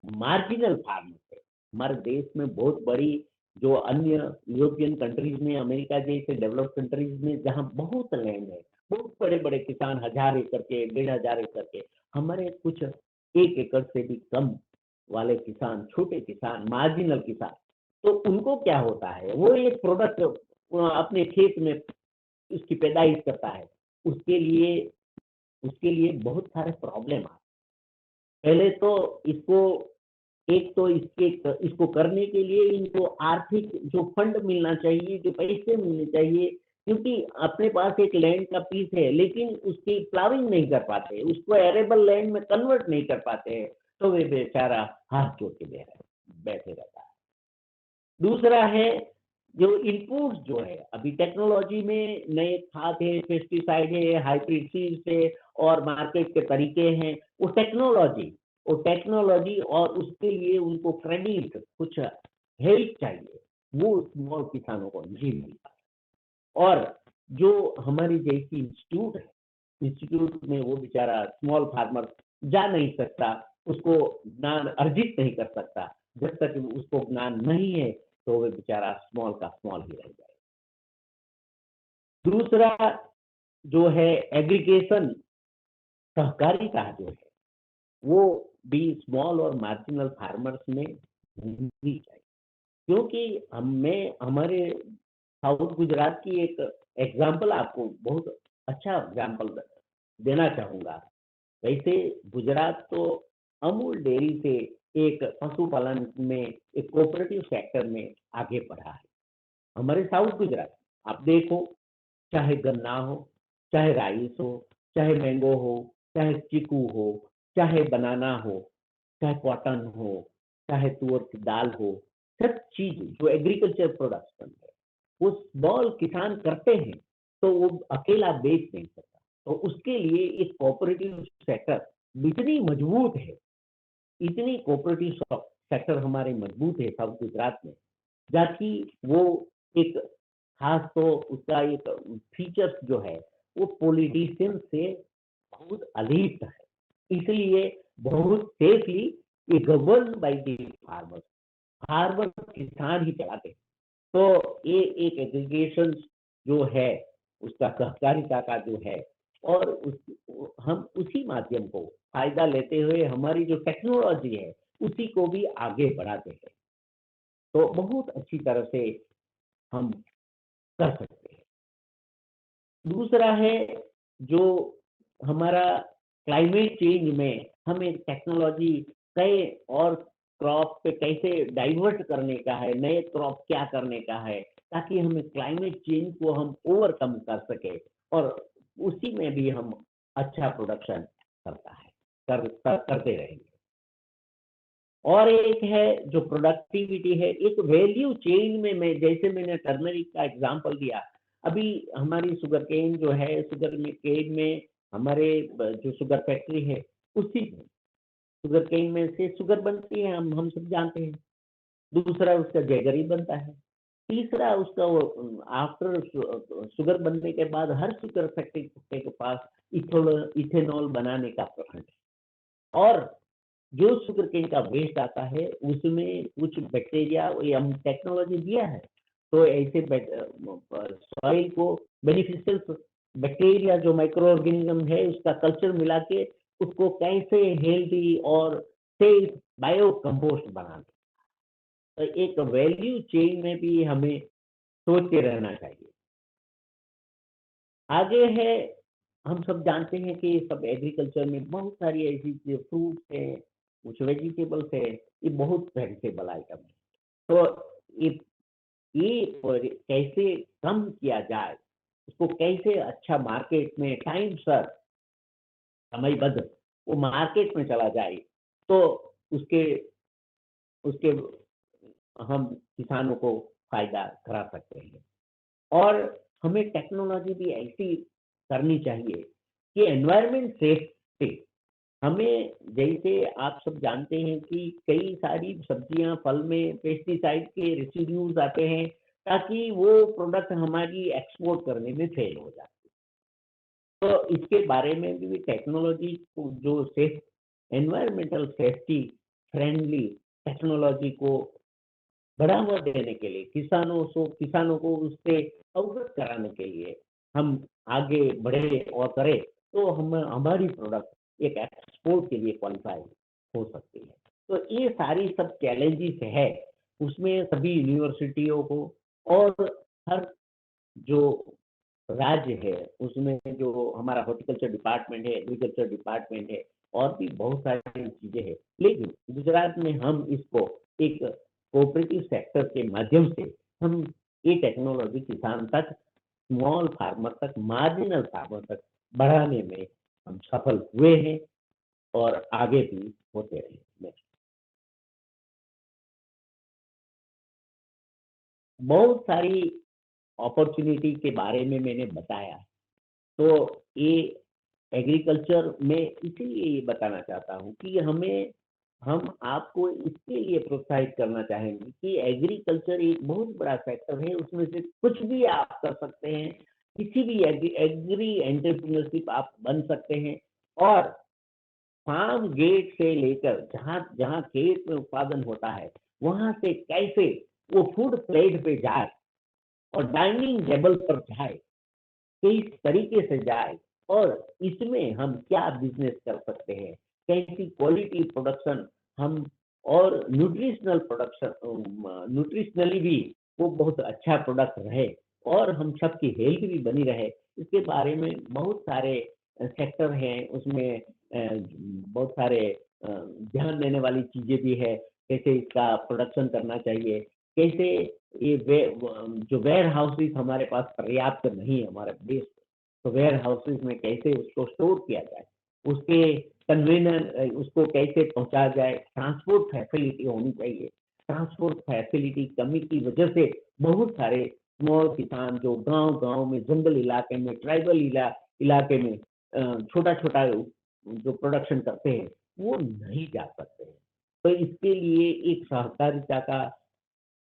मार्जिनल फार्मर है। हमारे देश में बहुत बड़ी, जो अन्य यूरोपियन कंट्रीज में, अमेरिका जैसे डेवलप्ड कंट्रीज में जहाँ बहुत लैंड है, बहुत बड़े बड़े किसान 1000 एकड़ के, 1500 एकड़ के, हमारे कुछ 1 एकड़ से भी कम वाले किसान, छोटे किसान, मार्जिनल किसान, तो उनको क्या होता है, वो एक प्रोडक्ट अपने खेत में उसकी पैदाइश करता है, उसके लिए उसके लिए बहुत सारे प्रॉब्लम आते। पहले तो इसको, एक तो इसको करने के लिए इनको आर्थिक जो फंड मिलना चाहिए, जो पैसे मिलने चाहिए, क्योंकि अपने पास एक लैंड का पीस है लेकिन उसकी प्लाविंग नहीं कर पाते, उसको एरेबल लैंड में कन्वर्ट नहीं कर पाते हैं, तो वे बेचारा हाथ जोड़ के बैठे रहता है। दूसरा है जो इनपुट्स जो है, अभी टेक्नोलॉजी में नए खाद है, पेस्टिसाइड है, हाइब्रिड सीड्स है, और मार्केट के तरीके हैं, वो टेक्नोलॉजी और उसके लिए उनको क्रेडिट, कुछ हेल्प चाहिए, वो स्मॉल किसानों को नहीं मिलता। और जो हमारी जैसी इंस्टीट्यूट है, इंस्टीट्यूट में वो बेचारा स्मॉल फार्मर जा नहीं सकता, उसको ज्ञान अर्जित नहीं कर सकता। जब तक उसको ज्ञान नहीं है, तो वो बेचारा स्मॉल का स्मॉल ही रह जाए। दूसरा जो है एग्रीगेशन, सहकारिता जो है, वो भी स्मॉल और मार्जिनल फार्मर्स में होनी चाहिए, क्योंकि हमें हमारे साउथ गुजरात की एक एग्जाम्पल आपको बहुत अच्छा एग्जाम्पल देना चाहूंगा। वैसे गुजरात तो अमूल डेयरी से एक पशुपालन में, एक कोऑपरेटिव सेक्टर में आगे बढ़ा है। हमारे साउथ गुजरात आप देखो, चाहे गन्ना हो, चाहे राइस हो, चाहे मैंगो हो, चाहे चीकू हो, चाहे बनाना हो, चाहे कॉटन हो, चाहे तुअर की दाल हो, सब चीज़ जो एग्रीकल्चर प्रोडक्शन है, वो स्मॉल किसान करते हैं, तो वो अकेला बेच नहीं सकता। तो उसके लिए एक कोऑपरेटिव सेक्टर इतनी मजबूत है, इतनी कोऑपरेटिव सेक्टर हमारे मजबूत है साउथ गुजरात में, जाकि वो एक खास तो उसका एक फीचर्स जो है, वो पॉलिटिशियन से बहुत अलीप है। इसलिए बहुत सेफली ये govern by the farmer, farmer किसान ही चलाते हैं। तो ये एक एग्रीगेशन जो है, उसका सहकारिता का जो है, और हम उसी माध्यम को फायदा लेते हुए हमारी जो टेक्नोलॉजी है, उसी को भी आगे बढ़ाते हैं। तो बहुत अच्छी तरह से हम कर सकते हैं। दूसरा है जो हमारा क्लाइमेट चेंज में हमें टेक्नोलॉजी कई और क्रॉप पे कैसे डाइवर्ट करने का है, नए क्रॉप क्या करने का है, ताकि हमें क्लाइमेट चेंज को हम ओवरकम कर सके, और उसी में भी हम अच्छा प्रोडक्शन करता है करते रहेंगे। और एक है जो प्रोडक्टिविटी है, एक वैल्यू चेन में, मैं जैसे मैंने टर्मरिक का एग्जांपल दिया, अभी हमारी शुगर केन जो है, शुगर में केन में हमारे जो शुगर फैक्ट्री है, उसी में शुगर केन में से शुगर बनती है, हम सब जानते हैं। दूसरा उसका जैगरी बनता है। तीसरा उसका वो आफ्टर शुगर बनने के बाद हर शुगर फैक्ट्री के पास इथेनॉल बनाने का प्लांट है। और जो शुगर केन का वेस्ट आता है, उसमें कुछ बैक्टीरिया, ये हम टेक्नोलॉजी दिया है, तो ऐसे सॉइल को बेनिफिशियल बैक्टीरिया जो माइक्रो ऑर्गेनिज्म है, उसका कल्चर मिला के उसको कैसे हेल्दी और सेफ बायो कंपोस्ट बनाना। तो एक वैल्यू चेन में भी हमें सोचते रहना चाहिए। आगे है, हम सब जानते हैं कि सब एग्रीकल्चर में बहुत सारी ऐसी फ्रूट्स है, कुछ वेजिटेबल्स है, ये बहुत वेजिटेबल आइटम है। तो ये कैसे कम किया जाए, उसको कैसे अच्छा मार्केट में टाइम सर समयबद्ध वो मार्केट में चला जाए, तो उसके उसके हम किसानों को फायदा करा सकते हैं। और हमें टेक्नोलॉजी भी ऐसी करनी चाहिए कि एनवायरनमेंट सेफ्टी, हमें जैसे आप सब जानते हैं कि कई सारी सब्जियां फल में पेस्टिसाइड के रेसिड्यूज आते हैं, ताकि वो प्रोडक्ट हमारी एक्सपोर्ट करने में फेल हो जाए। तो इसके बारे में भी टेक्नोलॉजी को जो safe environmental safety friendly technology को बढ़ावा देने के लिए, किसानों को उससे अवगत कराने के लिए हम आगे बढ़े और करें, तो हम हमारी प्रोडक्ट एक एक्सपोर्ट के लिए क्वालिफाई हो सकती है। तो ये सारी सब चैलेंजेस है, उसमें सभी यूनिवर्सिटियों को और हर जो राज्य है, उसमें जो हमारा हॉर्टिकल्चर डिपार्टमेंट है, एग्रीकल्चर डिपार्टमेंट है, और भी बहुत सारी चीजें हैं। लेकिन गुजरात में हम इसको एक कोऑपरेटिव सेक्टर के माध्यम से हम ये टेक्नोलॉजी किसान तक, स्मॉल फार्मर तक, मार्जिनल फार्मर तक बढ़ाने में हम सफल हुए हैं, और आगे भी होते रहेंगे। बहुत सारी अपॉर्चुनिटी के बारे में मैंने बताया, तो ये एग्रीकल्चर में इसीलिए ये बताना चाहता हूँ कि हम आपको इसके लिए प्रोत्साहित करना चाहेंगे कि एग्रीकल्चर एक बहुत बड़ा सेक्टर है, उसमें से कुछ भी आप कर सकते हैं, किसी भी एग्री एंटरप्रेन्योरशिप आप बन सकते हैं। और फार्म गेट से लेकर जहाँ जहाँ खेत में उत्पादन होता है, वहां से कैसे वो फूड प्लेट पे जाए और डाइनिंग टेबल पर जाए, किस तरीके से जाए, और इसमें हम क्या बिजनेस कर सकते हैं, कैसी क्वालिटी प्रोडक्शन हम, और न्यूट्रिशनल प्रोडक्शन, न्यूट्रिशनली भी वो बहुत अच्छा प्रोडक्ट रहे, और हम सबकी हेल्थ भी बनी रहे। इसके बारे में बहुत सारे सेक्टर हैं, उसमें बहुत सारे ध्यान देने वाली चीजें भी है, कैसे इसका प्रोडक्शन करना चाहिए, कैसे ये जो वेयर हाउसेस हमारे पास पर्याप्त नहीं है हमारे देश में, तो वेयर हाउसेस में कैसे उसको स्टोर किया जाए, उसके कन्वेनर उसको कैसे पहुंचा जाए, ट्रांसपोर्ट फैसिलिटी होनी चाहिए। ट्रांसपोर्ट फैसिलिटी कमी की वजह से बहुत सारे स्मॉल किसान जो गांव-गांव में, जंगल इलाके में, ट्राइबल इलाके में छोटा-छोटा जो प्रोडक्शन करते हैं, वो नहीं जा सकते हैं। तो इसके लिए एक सहकारिता का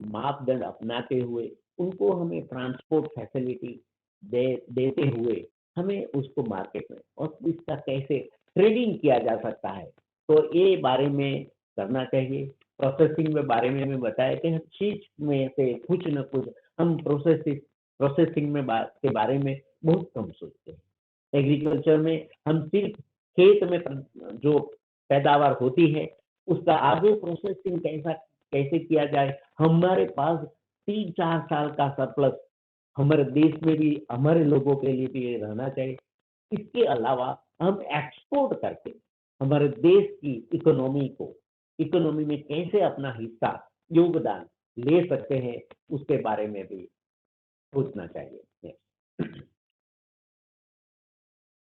मापदंड अपनाते हुए उनको हमें ट्रांसपोर्ट फैसिलिटी देते हुए हमें उसको मार्केट में और इसका कैसे ट्रेडिंग किया जा सकता है, तो ये बारे में करना चाहिए। प्रोसेसिंग में बारे में बताया कि हर चीज में से कुछ न कुछ हम प्रोसेसिंग में के बारे में बहुत कम सोचते हैं। एग्रीकल्चर में हम सिर्फ खेत में जो पैदावार होती है उसका आगे प्रोसेसिंग कैसे किया जाए। हमारे पास 3-4 साल का सरप्लस हमारे देश में भी, हमारे लोगों के लिए भी ये रहना चाहिए। इसके अलावा हम एक्सपोर्ट करके हमारे देश की इकोनॉमी में कैसे अपना हिस्सा, योगदान ले सकते हैं, उसके बारे में भी सोचना चाहिए। नेक्स्ट।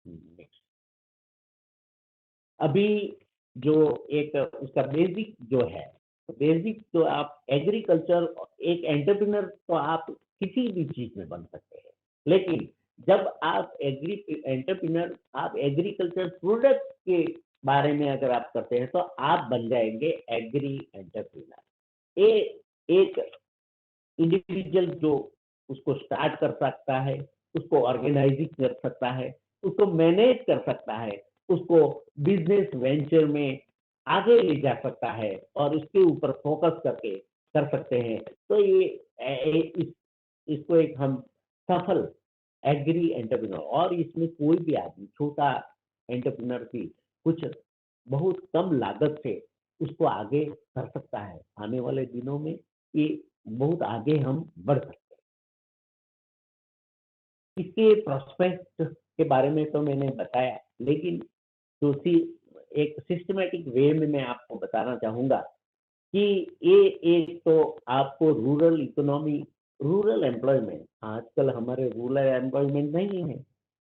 नेक्स्ट। अभी जो एक उसका बेसिक जो है, बेसिक तो आप एग्रीकल्चर, एक एंटरप्रेन्योर तो आप किसी भी चीज में बन सकते हैं, लेकिन जब आप एंटरप्रेन्योर, आप एग्रीकल्चर प्रोडक्ट के बारे में अगर आप करते हैं तो आप बन जाएंगे एग्री एंटरप्रेन्योर। ये एक इंडिविजुअल जो उसको स्टार्ट कर सकता है, उसको ऑर्गेनाइजिंग कर सकता है, उसको मैनेज कर सकता है, उसको बिजनेस वेंचर में आगे ले जा सकता है और उसके ऊपर फोकस करके कर सकते हैं। तो ये इसको एक हम सफल एग्री एंटरप्रेन्योर, और इसमें कोई भी आदमी छोटा एंटरप्रेन्योर भी कुछ बहुत कम लागत से उसको आगे कर सकता है। आने वाले दिनों में ये बहुत आगे हम बढ़ सकते हैं। इसके प्रोस्पेक्ट के बारे में तो मैंने बताया, लेकिन दूसरी एक सिस्टमैटिक वे में मैं आपको बताना चाहूंगा कि ये एक तो आपको रूरल इकोनॉमी, रूरल एम्प्लॉयमेंट, आजकल हमारे रूरल एम्प्लॉयमेंट नहीं है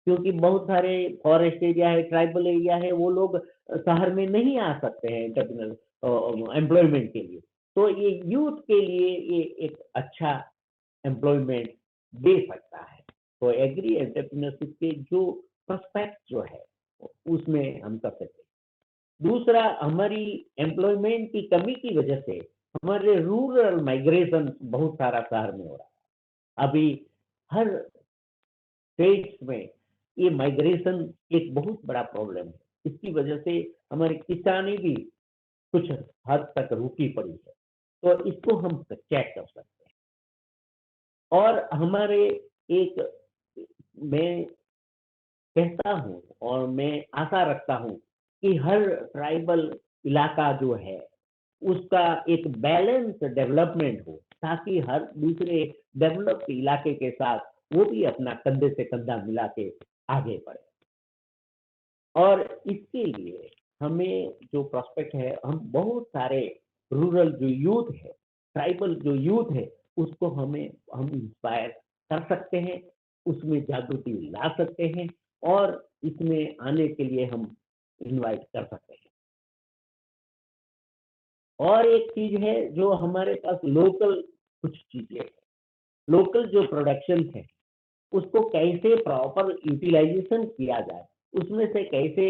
क्योंकि बहुत सारे फॉरेस्ट एरिया है, ट्राइबल एरिया है, वो लोग शहर में नहीं आ सकते हैं एंटरप्रेन्योर एम्प्लॉयमेंट के लिए। तो ये यूथ के लिए ये एक अच्छा एम्प्लॉयमेंट दे सकता है। तो एग्री एंटरप्रेन्योरशिप के जो प्रोस्पेक्ट जो है उसमें हम कर सकते हैं। दूसरा, हमारी एम्प्लॉयमेंट की कमी की वजह से हमारे रूरल माइग्रेशन बहुत सारा शहर में हो रहा है। अभी हर स्टेट्स में ये माइग्रेशन एक बहुत बड़ा प्रॉब्लम है। इसकी वजह से हमारी किसानी भी कुछ हद तक रुकी पड़ी है। तो इसको हम चेक कर सकते हैं। और हमारे एक, मैं कहता हूँ और मैं आशा रखता हूँ कि हर ट्राइबल इलाका जो है उसका एक बैलेंस डेवलपमेंट हो, ताकि हर दूसरे डेवलप्ड इलाके के साथ वो भी अपना कंधे से कंधा मिला के आगे बढ़े। और इसके लिए हमें जो प्रोस्पेक्ट है, हम बहुत सारे रूरल जो यूथ है, ट्राइबल जो यूथ है, उसको हम इंस्पायर कर सकते हैं, उसमें जागृति ला सकते हैं और इसमें आने के लिए हम इनवाइट कर सकते हैं। और एक चीज है जो हमारे पास लोकल कुछ चीजें, लोकल जो प्रोडक्शन है उसको कैसे प्रॉपर यूटिलाइजेशन किया जाए, उसमें से कैसे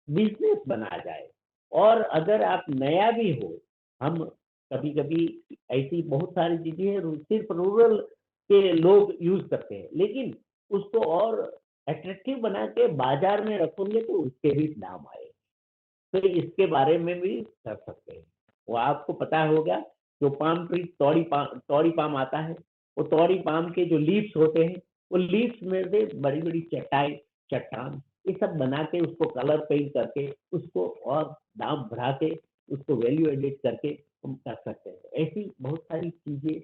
बिजनेस बनाया जाए। और अगर आप नया भी हो, हम कभी-कभी ऐसी बहुत सारी चीज़ें हैं सिर्फ रूरल के लोग यूज़ करते हैं, लेकिन उसको और अट्रैक्टिव बना के बाज़ार में रखोगे तो उसके भी दाम आए। तो इसके बारे में भी कर सकते हैं। वो आपको पता होगा, जो पाम ट्री, तोड़ी पाम आता है, वो तोड़ी पाम के जो लीव्स होते हैं, वो लीव्स में से बड़ी-बड़ी चट्टान ये सब बना के उसको कलर पेंट करके उसको और दाम बढ़ा के उसको वैल्यू एडिट करके हम कर सकते हैं। ऐसी बहुत सारी चीज़ें।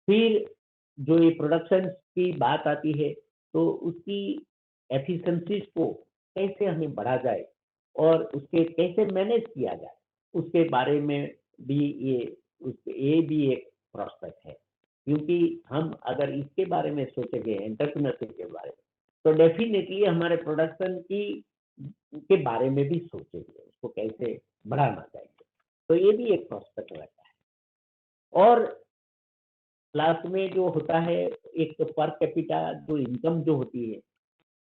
फिर जो ये प्रोडक्शन की बात आती है, तो उसकी एफिशिएंसीज़ को कैसे हमें बढ़ा जाए और उसके कैसे मैनेज किया जाए, उसके बारे में भी ये भी एक प्रोस्पेक्ट है। क्योंकि हम अगर इसके बारे में सोचेंगे एंटरप्रेन्योरशिप के बारे में, तो डेफिनेटली हमारे प्रोडक्शन की के बारे में भी सोचेंगे, उसको कैसे बढ़ाना चाहिए। तो ये भी एक प्रोस्पेक्ट रहता है। और लास्ट में जो होता है, एक तो पर कैपिटा जो इनकम जो होती है,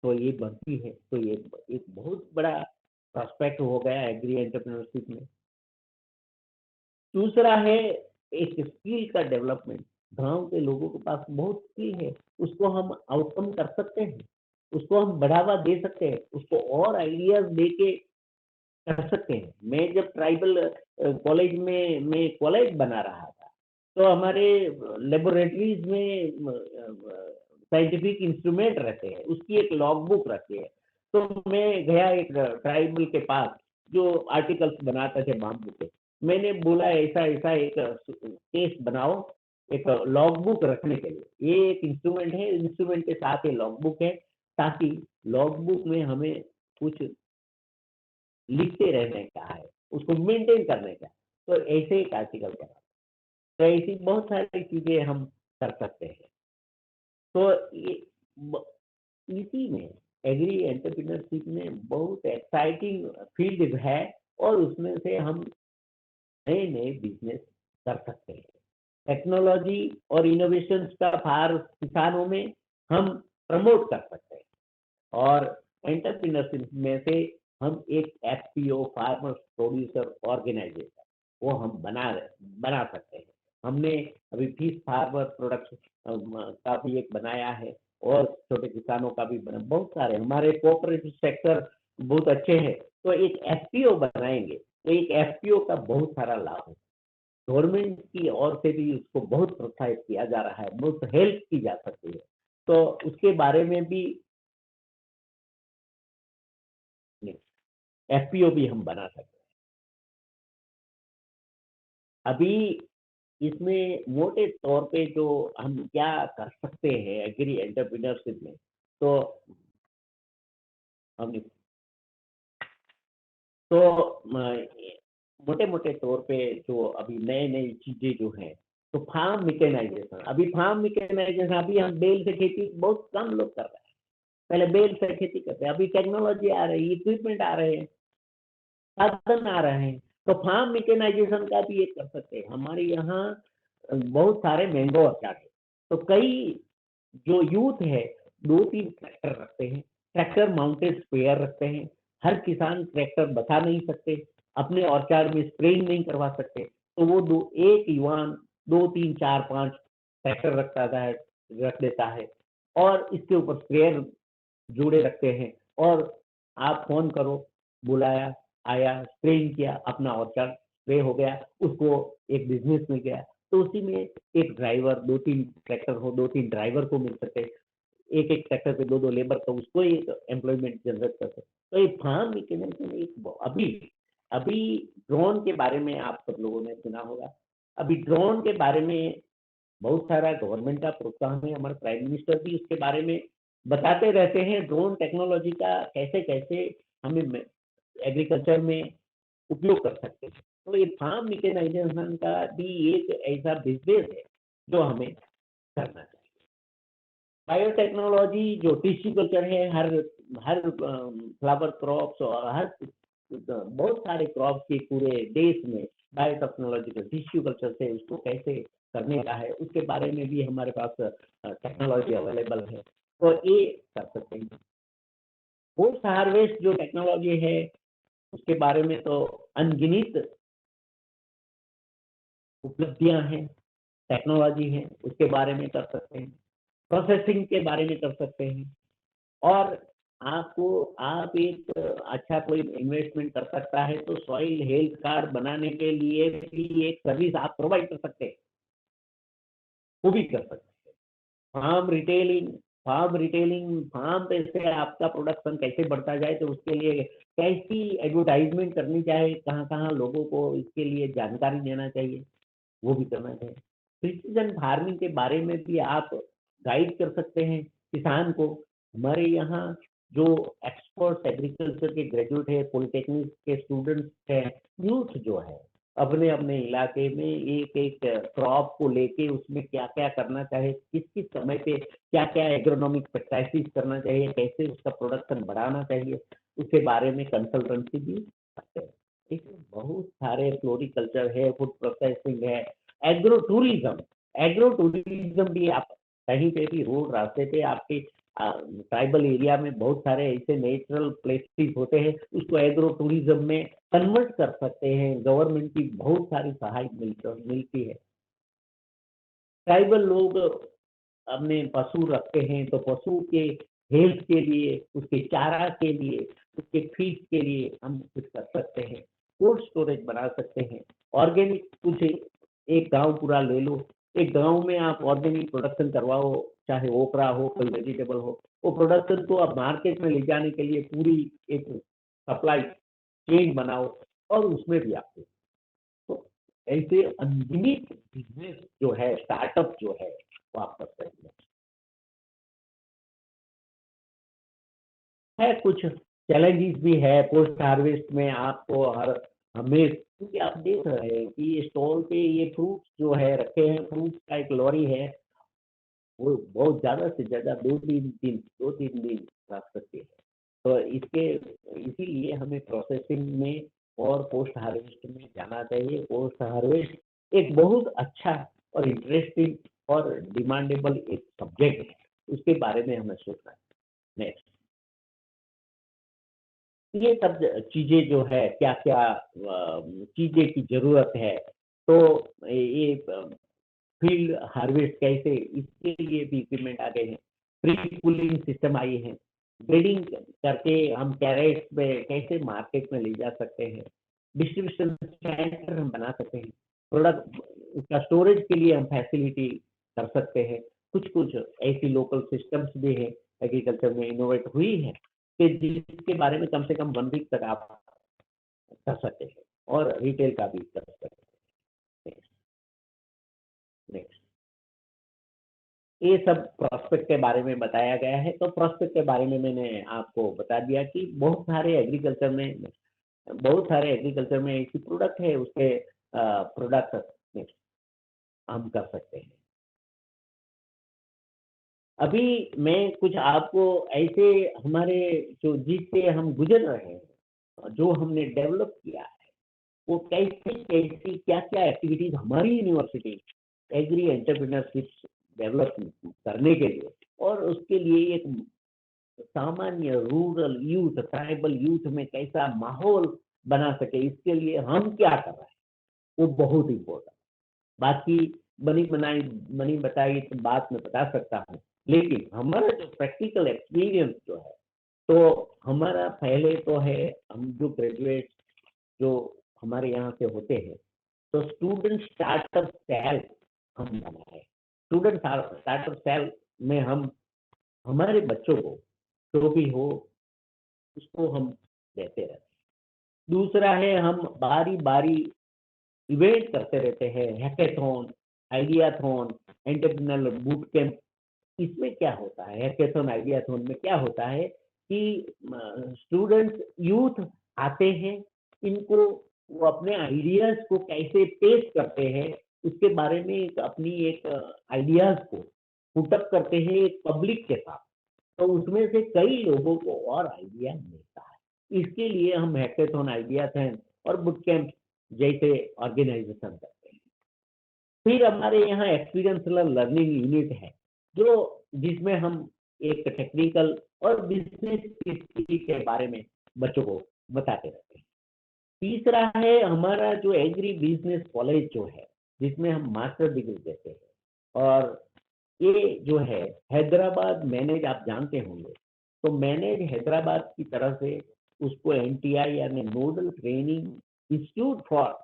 तो ये बढ़ती है, तो ये एक बहुत बड़ा प्रोस्पेक्ट हो गया एग्री एंटरप्रेन्योरशिप में। दूसरा है एक स्किल का डेवलपमेंट। गाँव के लोगों के पास बहुत स्किल है, उसको हम आउटकम कर सकते हैं, उसको हम बढ़ावा दे सकते हैं, उसको और आइडियाज़ देके कर सकते हैं। मैं जब ट्राइबल कॉलेज में मैं कॉलेज बना रहा था, तो हमारे लेबोरेटरीज़ में साइंटिफिक इंस्ट्रूमेंट रहते हैं, उसकी एक लॉग बुक रहती है। तो मैं गया एक ट्राइबल के पास, जो आर्टिकल्स बनाते थे बाम्बू के। मैंने बोला ऐसा-ऐसा एक केस बनाओ, एक लॉग बुक रखने के लिए। ये एक इंस्ट्रूमेंट है, इंस्ट्रूमेंट के साथ ये लॉग बुक है, ताकि लॉग बुक में हमें कुछ लिखते रहने का है, उसको मेंटेन करने का। तो ऐसे एक आर्टिकल बना। तो ऐसी बहुत सारी चीज़ें हम कर सकते हैं। तो ये ब इसी में एग्री एंटरप्रेन्योरशिप में बहुत एक्साइटिंग फील्ड है, और उसमें से हम नए-नए बिज़नेस कर सकते हैं। टेक्नोलॉजी और इनोवेशंस का भार किसानों में हम प्रमोट कर सकते हैं। और एंटरप्रेन्योरशिप में से हम एक एफपीओ, फार्मर्स प्रोड्यूसर ऑर्गेनाइजेशन, वो हम बना सकते हैं। हमने अभी फिश फार्मर प्रोडक्शन का भी एक बनाया है, और छोटे किसानों का भी बना, बहुत सारे हमारे कोऑपरेटिव सेक्टर बहुत अच्छे हैं। तो एक एफपीओ बनाएंगे, तो एक एफपीओ का बहुत सारा लाभ है। गवर्नमेंट की ओर से भी उसको बहुत प्रोत्साहित किया जा रहा है, बहुत हेल्प की जा सकती है। तो उसके बारे में भी एफपीओ भी हम बना सकते हैं। अभी इसमें मोटे तौर पे जो हम क्या कर सकते हैं एग्री एंटरप्रेन्योरशिप में, तो हम तो मोटे-मोटे तौर पे जो अभी नई-नई चीज़ें जो हैं, तो फार्म मैकेनाइज़ेशन, अभी फार्म मैकेनाइज़ेशन, अभी हम बैल से खेती बहुत कम लोग कर रहे हैं। पहले बैल से खेती करते हैं, अभी टेक्नोलॉजी आ रही है, इक्विपमेंट आ रहे हैं, साधन आ रहे हैं, तो फार्म मैकेनाइज़ेशन का भी ये कर सकते हैं। हमारे यहाँ बहुत सारे मैंगो ऑर्चार्ड हैं, तो कई जो यूथ है 2-3 ट्रैक्टर रखते हैं, ट्रैक्टर माउंटेड स्प्रेयर रखते हैं। हर किसान ट्रैक्टर बचा नहीं सकते, अपने ऑर्चार्ड में स्प्रेइंग नहीं करवा सकते, तो वो दो एक युवान 2-3 4-5 ट्रैक्टर रख देता है, और इसके ऊपर स्प्रेयर जोड़े रखते हैं, और आप फ़ोन करो, बुलाया, आया, स्प्रेइंग किया, अपना ऑर्चर्ड स्प्रे हो गया, उसको एक बिज़नेस मिल गया। तो उसी में एक ड्राइवर, 2-3 ट्रैक्टर हो, 2-3 ड्राइवर को मिल सके, एक-एक ट्रैक्टर पे 2-2 लेबर, तो उसको एक एम्प्लॉयमेंट जनरेट कर सके। तो ये फार्म मैकेनाइज़ेशन एक अभी अभी ड्रोन के बारे में आप सब लोगों ने सुना होगा। अभी ड्रोन के बारे में बहुत सारा गवर्नमेंट का प्रोत्साहन है, हमारे प्राइम मिनिस्टर भी उसके बारे में बताते रहते हैं, ड्रोन टेक्नोलॉजी का कैसे-कैसे हमें एग्रीकल्चर में उपयोग कर सकते हैं। तो ये फार्म मैकेनाइजेशन का भी एक ऐसा बिज़नेस है, जो हमें करना चाहिए। बायोटेक्नोलॉजी जो टिश्यू कल्चर है, हर फ्लावर क्रॉप्स और हर बहुत सारे क्रॉप्स के पूरे देश में बायोटेक्नोलॉजिकल टिश्यू कल्चर से उसको कैसे करने का है, उसके बारे में भी हमारे पास टेक्नोलॉजी अवेलेबल है। तो ये कर सकते हैं। पोस्ट हार्वेस्ट जो टेक्नोलॉजी है, उसके बारे में तो अनगिनत उपलब्धियां हैं, टेक्नोलॉजी है, उसके बारे में कर सकते हैं। प्रोसेसिंग के बारे में कर सकते हैं। और आपको आप एक अच्छा कोई इन्वेस्टमेंट कर सकता है, तो सॉइल हेल्थ कार्ड बनाने के लिए भी एक सर्विस आप प्रोवाइड कर सकते हैं, वो भी कर सकते हैं। फार्म रिटेलिंग, फार्म पे से आपका प्रोडक्शन कैसे बढ़ता जाए, तो उसके लिए कैसी एडवर्टाइजमेंट करनी चाहिए, कहाँ-कहाँ लोगों को इसके लिए जानकारी देना चाहिए, वो भी करना चाहिए। प्रिसिजन फार्मिंग के बारे में भी आप गाइड कर सकते हैं किसान को। हमारे यहाँ जो एक्सपर्ट्स एग्रीकल्चर के ग्रेजुएट है, पॉलिटेक्निक के स्टूडेंट्स हैं, यूथ जो है, अपने अपने इलाके में एक एक क्रॉप को लेके उसमें क्या क्या करना चाहिए, किस किस समय पे क्या क्या एग्रोनॉमिक प्रैक्टिस करना चाहिए, कैसे उसका प्रोडक्शन बढ़ाना चाहिए, उसके बारे में कंसल्टेंसी भी करते हैं। इसमें बहुत सारे फ्लोरिकल्चर है, फूड प्रोसेसिंग है, एग्रो टूरिज्म। एग्रो टूरिज्म भी आप कहीं पे भी रोड रास्ते पे आपके ट्राइबल एरिया में बहुत सारे ऐसे नेचुरल प्लेसेस होते हैं, उसको एग्रो टूरिज्म में कन्वर्ट कर सकते हैं। गवर्नमेंट की बहुत सारी सहायता मिलती है। ट्राइबल लोग अपने पशु रखते हैं तो पशु के हेल्थ के लिए, उसके चारा के लिए, उसके फीड के लिए हम कुछ कर सकते हैं। कोल्ड स्टोरेज बना सकते हैं। ऑर्गेनिक कुछ एक गांव पूरा ले लो, एक गांव में आप ऑर्गेनिक प्रोडक्शन करवाओ, चाहे ओकरा हो, कोई वेजिटेबल हो, वो प्रोडक्शन को आप मार्केट में ले जाने के लिए पूरी एक सप्लाई चेन बनाओ और उसमें भी आपको तो ऐसे अनगिनत बिजनेस जो है, स्टार्टअप जो है, वो आप कर सकते हैं। कुछ चैलेंजेस भी है पोस्ट हार्वेस्ट में आपको हर हमें, क्योंकि आप देख रहे हैं कि स्टॉल पे ये फ्रूट्स जो है रखे हैं, फ्रूट्स का एक लॉरी है, वो बहुत ज़्यादा से ज़्यादा 2-3 दिन रख सकते हैं। तो इसके इसीलिए हमें प्रोसेसिंग में और पोस्ट हार्वेस्ट में जाना चाहिए। पोस्ट हार्वेस्ट एक बहुत अच्छा और इंटरेस्टिंग और डिमांडेबल एक सब्जेक्ट है, उसके बारे में हमें सोचना है। नेक्स्ट, ये सब चीज़ें जो है क्या-क्या चीज़ें की ज़रूरत है, तो ये फील्ड हार्वेस्ट कैसे, इसके लिए भी इक्विपमेंट आ गए हैं। प्री कूलिंग सिस्टम आई है। ग्रेडिंग करके हम कैरेट्स में कैसे मार्केट में ले जा सकते हैं। डिस्ट्रीब्यूशन सेंटर हम बना सकते हैं। प्रोडक्ट उसका स्टोरेज के लिए हम फैसिलिटी कर सकते हैं। कुछ-कुछ ऐसी लोकल सिस्टम्स भी हैं, एग्रीकल्चर में इनोवेट हुई है, कि जिसके बारे में कम से कम 1 वीक तक आप कर सकते हैं और रिटेल का भी कर सकते हैं। नेक्स्ट, ये सब प्रोस्पेक्ट के बारे में बताया गया है। तो प्रोस्पेक्ट के बारे में मैंने आपको बता दिया कि बहुत सारे एग्रीकल्चर में ऐसी प्रोडक्ट है, उसके प्रोडक्ट हम कर सकते हैं। अभी मैं कुछ आपको ऐसे हमारे जो जिससे हम गुजर रहे हैं, जो हमने डेवलप किया है, वो कैसी-कैसी क्या-क्या एक्टिविटीज़ हमारी यूनिवर्सिटी एग्री एंटरप्रेन्योरशिप डेवलप करने के लिए और उसके लिए एक सामान्य रूरल यूथ, ट्राइबल यूथ में कैसा माहौल बना सके, इसके लिए हम क्या कर रहे हैं, वो बहुत इम्पोर्टेंट। बाकी बनी बताई तो बात मैं बता सकता हूँ, लेकिन हमारा जो प्रैक्टिकल एक्सपीरियंस जो है, तो हमारा पहले तो है, हम जो ग्रेजुएट जो हमारे यहाँ से होते हैं, तो स्टूडेंट स्टार्टअप सेल हम बनाए। स्टूडेंट स्टार्टअप सेल में हम हमारे बच्चों को जो भी हो उसको हम देते रहते हैं। दूसरा है, हम बारी-बारी इवेंट करते रहते हैं, hackathon, ideathon, entrepreneur boot camp. इसमें क्या होता है, हैकेथॉन, आइडियाथॉन में क्या होता है कि स्टूडेंट्स, यूथ आते हैं, इनको वो अपने आइडियाज़ को कैसे पेश करते हैं, उसके बारे में अपनी एक आइडियाज़ को पुट अप करते हैं एक पब्लिक के साथ। तो उसमें से कई लोगों को और आइडिया मिलता है। इसके लिए हम हैकेथॉन, आइडियाथॉन और बूट कैंप जैसे ऑर्गेनाइजेशन करते हैं। फिर हमारे यहाँ एक्सपीरियंशियल लर्निंग यूनिट है, जो जिसमें हम एक टेक्निकल और बिजनेस स्किल के बारे में बच्चों को बताते रहते हैं। तीसरा है हमारा जो एग्री बिजनेस कॉलेज जो है, जिसमें हम मास्टर डिग्री देते हैं। और ये जो है हैदराबाद मैनेज, आप जानते होंगे, तो मैनेज हैदराबाद की तरफ से उसको एनटीआई यानी nodal training institute for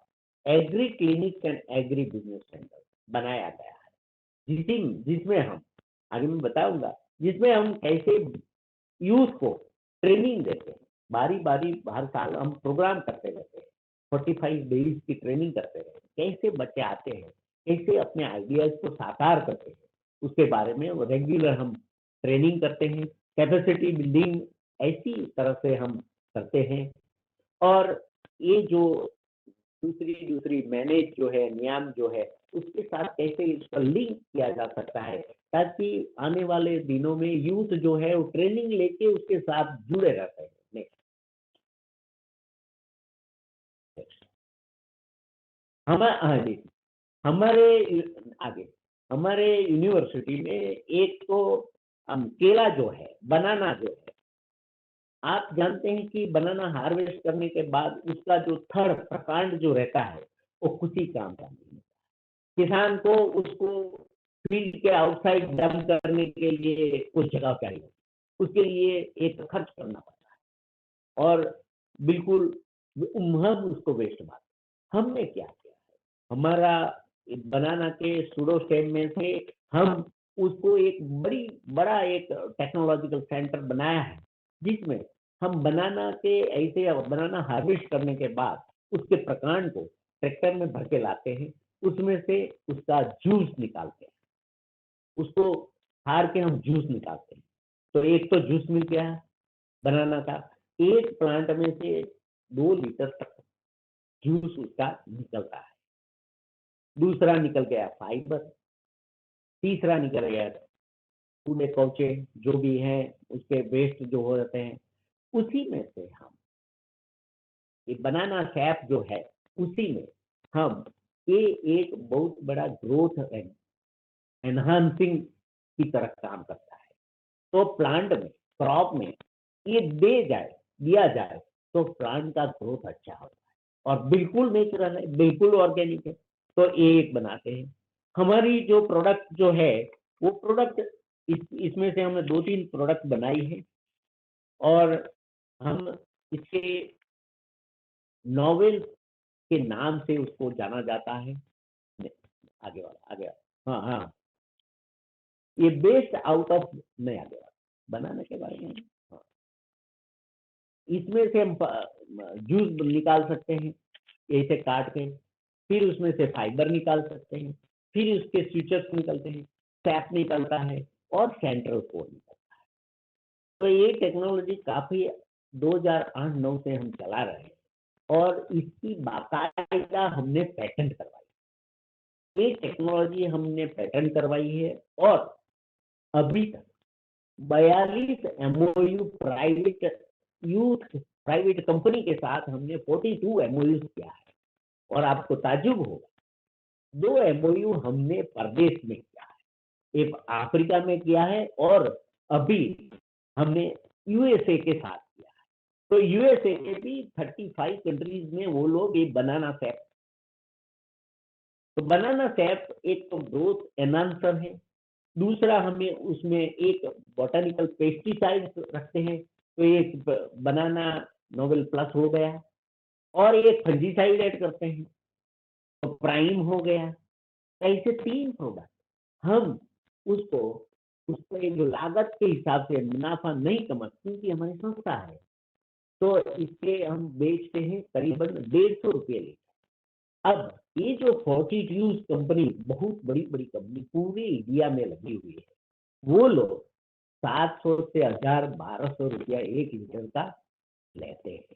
agree clinic and agri business centre बनाया गया है, जिसमें हम आगे मैं बताऊंगा, जिसमें हम कैसे यूथ को ट्रेनिंग देते हैं। बारी-बारी हर साल हम प्रोग्राम करते रहते हैं। 45 डेज़ की ट्रेनिंग करते रहते हैं। कैसे बच्चे आते हैं, कैसे अपने आइडियाज़ को साकार करते हैं, उसके बारे में वो रेगुलर हम ट्रेनिंग करते हैं। कैपेसिटी बिल्डिंग ऐसी तरह से हम करते हैं। और ये जो दूसरी दूसरी मैनेज जो है, नियम जो है, उसके साथ कैसे इसका लिंक किया जा सकता है, ताकि आने वाले दिनों में यूथ जो है वो ट्रेनिंग लेके उसके साथ जुड़े रहते हैं। नेक्स्ट, हाँ जी, हमारे आगे हमारे यूनिवर्सिटी में एक तो केला जो है, बनाना जो है, आप जानते हैं कि बनाना हार्वेस्ट करने के बाद उसका जो थर्ड प्रकांड जो रहता है वो कुछ ही काम का नहीं है। किसान को उसको फील्ड के आउटसाइड डंप करने के लिए कुछ जगह चाहिए, उसके लिए एक खर्च करना पड़ता है और बिल्कुल हम उसको वेस्ट मारते। हमने क्या किया, हमारा बनाना के सूडो स्टेम में से हम उसको एक बड़ा एक टेक्नोलॉजिकल सेंटर बनाया है, जिसमें हम बनाना के ऐसे बनाना हार्वेस्ट करने के बाद उसके प्रकांड को ट्रैक्टर में भर के लाते हैं, उसमें से उसका जूस निकालते हैं, उसको हार के हम जूस निकालते हैं। तो एक तो जूस मिल गया बनाना का, एक प्लांट में से 2 लीटर तक जूस उसका निकलता है। दूसरा निकल गया फाइबर, तीसरा निकल गया कूड़े कौचे जो भी हैं उसके वेस्ट जो हो जाते हैं, उसी में से हम ये बनाना सैप जो है, उसी में हम ये एक बहुत बड़ा ग्रोथ एनहांसिंग की तरह काम करता है। तो प्लांट में, क्रॉप में ये दिया जाए तो प्लांट का ग्रोथ अच्छा होता है और बिल्कुल नेचुरल है, बिल्कुल ऑर्गेनिक है। तो एक बनाते हैं। हमारी जो प्रोडक्ट जो है वो प्रोडक्ट इसमें से हमने 2-3 प्रोडक्ट बनाई है और हम इसके नॉवेल के नाम से उसको जाना जाता है। आगे वाला, हाँ हाँ, ये बेस्ड आउट ऑफ, नहीं आगे वाला बनाने के बारे में, हाँ, इसमें से हम जूस निकाल सकते हैं ऐसे काट के, फिर उसमें से फाइबर निकाल सकते हैं, फिर उसके स्विचेस निकलते हैं, सैप निकलता है और सेंट्रल कोर निकलता है। तो ये टेक्नोलॉजी काफी 2008-9 से हम चला रहे हैं और इसकी बाकायदा हमने पेटेंट करवाई। ये टेक्नोलॉजी हमने पेटेंट करवाई है और अभी तक 42 एमओयू प्राइवेट कंपनी के साथ हमने 42 एमओयू किया है। और आपको ताज्जुब होगा, 2 एमओयू हमने परदेश में किया है, एक अफ्रीका में किया है और अभी हमने यूएसए के साथ किया है। तो यूएसए के भी 35 कंट्रीज में वो लोग ये बनाना सैप, तो बनाना सैप एक तो ग्रोथ एनहांसर है, दूसरा हमें उसमें एक बॉटनिकल पेस्टिसाइड रखते हैं, तो एक बनाना नोवेल प्लस हो गया और एक फंजीसाइड ऐड करते हैं तो प्राइम हो गया। ऐसे 3 प्रोडक्ट हम उसको उसको एक जो लागत के हिसाब से मुनाफा नहीं कमाते, क्योंकि हमारी संस्था है, तो इसके हम बेचते हैं करीबन 150 रुपये लीटर। अब ये जो 42 कंपनी, बहुत बड़ी बड़ी कंपनी पूरे इंडिया में लगी हुई है, वो लोग 700 से 1000-1200 रुपया 1 लीटर का लेते हैं,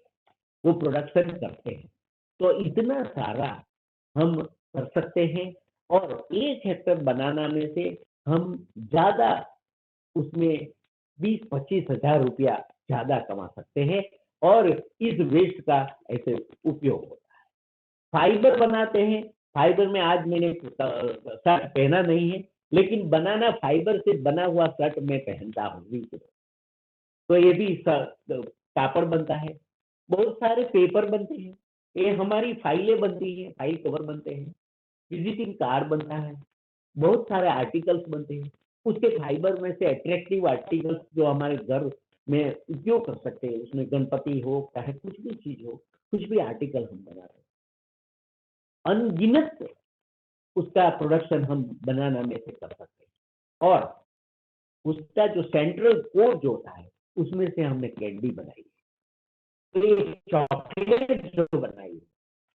वो प्रोडक्शन करते हैं। तो इतना सारा हम कर सकते हैं और 1 हेक्टर बनाना में से हम ज्यादा उसमें 20-25 हजार रुपया ज्यादा कमा सकते हैं और इस वेस्ट का ऐसे उपयोग होता है। फाइबर बनाते हैं, फाइबर में आज मैंने शर्ट पहना नहीं है, लेकिन बनाना फाइबर से बना हुआ शर्ट मैं पहनता हूँ। तो ये भी कापड़ बनता है, बहुत सारे पेपर बनते हैं, ये हमारी फाइलें बनती हैं, फाइल कवर बनते हैं, विजिटिंग कार्ड बनता है, बहुत सारे आर्टिकल्स बनते हैं। उसके फाइबर में से अट्रैक्टिव आर्टिकल्स जो हमारे घर में उपयोग कर सकते हैं, उसमें गणपति हो चाहे कुछ भी चीज हो, कुछ भी आर्टिकल हम बनाते हैं, अनगिनत उसका प्रोडक्शन हम बनाना में से कर सकते हैं। और उसका जो सेंट्रल कोर जो होता है उसमें से हमने कैंडी बनाई, चॉकलेट जो बनाई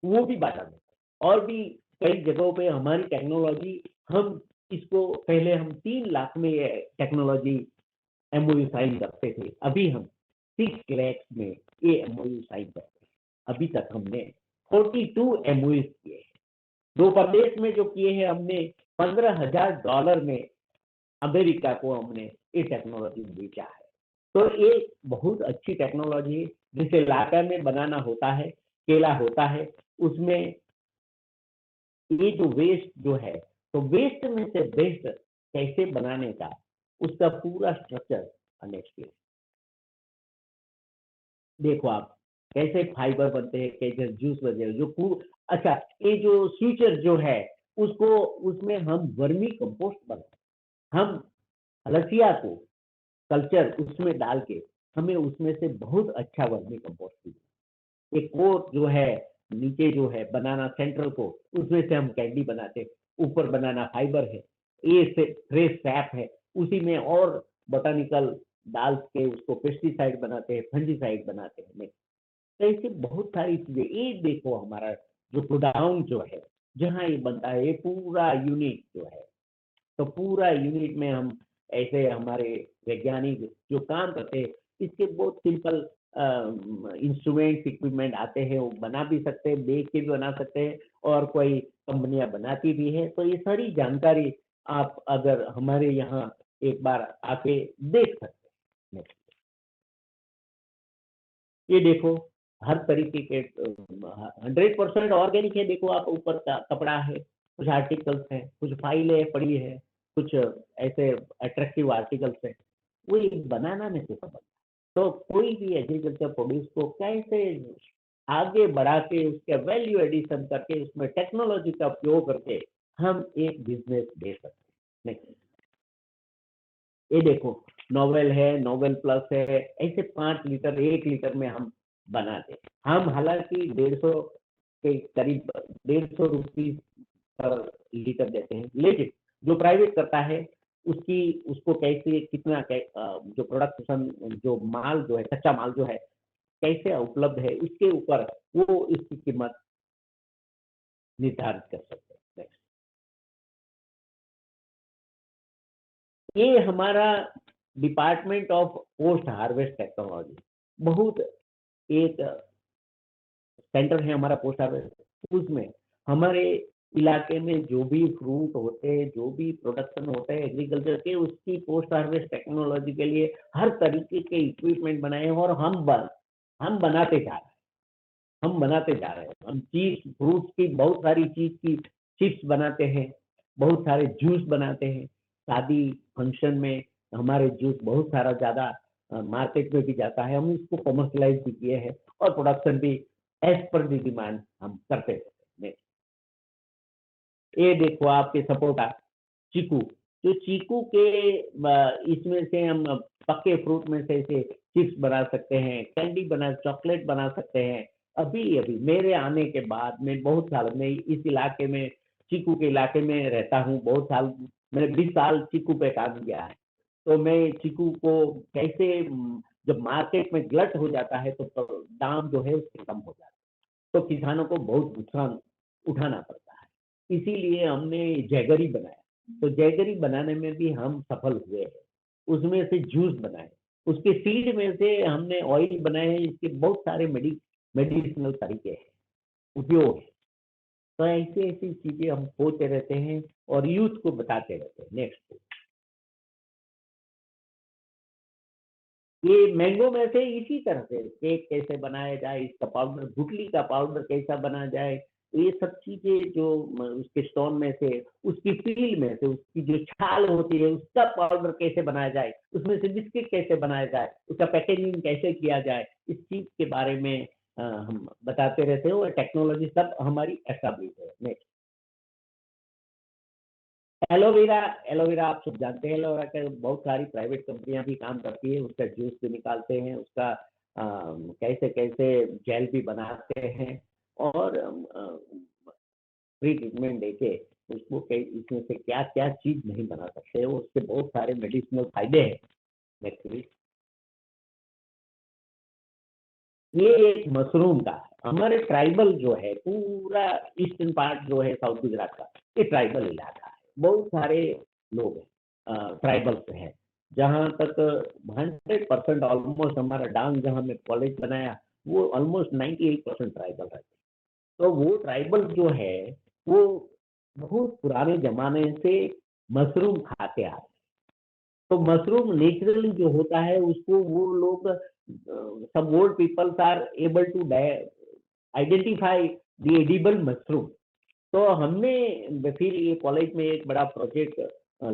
वो भी बांटा जाता है। और भी कई जगहों पे हमारी टेक्नोलॉजी, हम इसको पहले हम 3 लाख में ये टेक्नोलॉजी एमओयू साइन करते थे, अभी हम 6 लाख में ये एमओयू साइन करते हैं। अभी तक हमने 42 एमओयू किए हैं। 2 प्रदेश में जो किए हैं हमने, $15,000 में अमेरिका को हमने ये टेक्नोलॉजी बेचा है। तो ये बहुत अच्छी टेक्नोलॉजी है, जिसे लाकर में बनाना होता है, केला होता है, उसमें ये जो वेस्ट जो है, तो वेस्ट में से बेस्ट कैसे बनाने का, उसका पूरा स्ट्रक्चर नेक्स्ट देखो आप, कैसे फाइबर बनते हैं, कैसे जूस बनते हैं, अच्छा, ये जो फ्यूचर जो है, उसको उसमें हम वर्मी कंपोस्ट बनाते, हम अलसिया को कल्चर उसमें डाल के हमें उसमें से बहुत अच्छा वर्मी कंपोस्ट मिले। एक कोर जो है, नीचे जो है बनाना सेंट्रल को, उसमें से हम कैंडी बनाते, ऊपर बनाना फाइबर है, ये से फ्रेश सैप है, उसी में और बोटानिकल डाल के उसको पेस्टिसाइड बनाते हैं, फंजीसाइड बनाते हैं। तो ऐसे बहुत सारी चीजें, ये देखो हमारा जो गोडाउन जो है, जहाँ ये बनता है, ये पूरा यूनिट जो है, तो पूरा यूनिट में हम ऐसे हमारे वैज्ञानिक जो काम करते हैं, इसके बहुत सिंपल इंस्ट्रूमेंट्स इक्विपमेंट आते हैं, वो बना भी सकते हैं, बेच के भी बना सकते हैं, और कोई कंपनियां बनाती भी है। तो ये सारी जानकारी आप अगर हमारे यहाँ एक बार आके देख सकते हैं। ये देखो, हर तरीके के 100% ऑर्गेनिक है। देखो आप, ऊपर का कपड़ा है, कुछ आर्टिकल्स हैं, कुछ फाइलें पड़ी है, कुछ ऐसे अट्रैक्टिव आर्टिकल्स हैं, वो ये बनाना में से समझ। तो कोई भी एग्रीकल्चर प्रोड्यूस को कैसे आगे बढ़ा के उसके वैल्यू एडिशन करके उसमें टेक्नोलॉजी का उपयोग करके हम एक बिजनेस दे सकते हैं। ये देखो, नोवेल है, नोवेल प्लस है, ऐसे 5 लीटर 1 लीटर में हम बनाते हैं। हम हालांकि 150 के करीब, 150 रुपीज पर लीटर देते हैं, लेकिन जो प्राइवेट करता है उसकी उसको कैसे कितना जो प्रोडक्शन, जो माल जो है, कच्चा माल जो है कैसे उपलब्ध है, उसके ऊपर वो इसकी कीमत निर्धारित कर सकते हैं। ये हमारा department of post harvest technology, बहुत एक सेंटर है हमारा पोस्ट हार्वेस्ट। उसमें हमारे इलाके में जो भी फ्रूट होते हैं, जो भी प्रोडक्शन होते हैं एग्रीकल्चर के, उसकी पोस्ट हार्वेस्ट टेक्नोलॉजी के लिए हर तरीके के इक्विपमेंट बनाए हैं, और हम बनाते जा रहे हैं, हम बनाते जा रहे हैं। हम चीज फ्रूट्स की बहुत सारी चीज की चिप्स बनाते हैं, बहुत सारे जूस बनाते हैं, शादी फंक्शन में हमारे जूस बहुत सारा ज्यादा मार्केट में भी जाता है, हम इसको कमर्शलाइज भी किए हैं, और प्रोडक्शन भी एज पर दी डिमांड हम करते हैं। ये देखो आपके सपोर्टा, चीकू, तो चीकू के इसमें से हम पक्के फ्रूट में से चिप्स बना सकते हैं, कैंडी बना, चॉकलेट बना सकते हैं। अभी अभी मेरे आने के बाद में बहुत साल, मैं इस इलाके में, चीकू के इलाके में रहता हूँ बहुत साल, मैंने 20 साल चीकू पे काम किया है। तो मैं चीकू को कैसे जब मार्केट में गलत हो जाता है, तो दाम जो है उसके कम हो जाता है, तो किसानों को बहुत नुकसान उठाना पड़ता है। इसीलिए हमने जैगरी बनाया, तो जैगरी बनाने में भी हम सफल हुए हैं। उसमें से जूस बनाए, उसके सीड में से हमने ऑयल बनाए हैं, इसके बहुत सारे मेडिसिनल तरीके हैं, उपयोग है। तो ऐसी ऐसी चीजें हम सोचते रहते हैं और यूथ को बताते रहते हैं। नेक्स्ट, ये मैंगो में से इसी तरह से केक कैसे बनाया जाए, इसका पाउडर, गुटली का पाउडर कैसा बना जाए, तो ये सब चीजें जो उसके स्टोन में से, उसकी पील में से, उसकी जो छाल होती है उसका पाउडर कैसे बनाया जाए, उसमें से बिस्किट कैसे बनाया जाए, उसका पैकेजिंग कैसे किया जाए, इस चीज के बारे में हम बताते रहते हैं, और टेक्नोलॉजी सब हमारी एस्टेब्लिश है। नेक्स्ट, एलोवेरा, एलोवेरा आप सब जानते हैं, एलोवेरा के बहुत सारी प्राइवेट कंपनियां भी काम करती है, उसका जूस भी निकालते हैं, उसका कैसे कैसे जेल भी बनाते हैं, और फ्री ट्रीटमेंट देके उसको इसमें से क्या क्या चीज नहीं बना सकते, उसके बहुत सारे मेडिसिनल फायदे हैं। एक्चुअली ये एक मशरूम का, हमारे ट्राइबल जो है, पूरा ईस्टर्न पार्ट जो है साउथ गुजरात का, ये ट्राइबल इलाका है, बहुत सारे लोग हैं ट्राइबल हैं। जहाँ तक 100% ऑलमोस्ट, हमारा डांग जहाँ में कॉलेज बनाया, वो ऑलमोस्ट 98% ट्राइबल है। तो वो ट्राइबल जो है वो बहुत पुराने ज़माने से मशरूम खाते आ रहे हैं। तो मशरूम नेचुरली जो होता है उसको वो लोग some old peoples are able to identify the edible mushroom। तो हमने फिर ये कॉलेज में एक बड़ा प्रोजेक्ट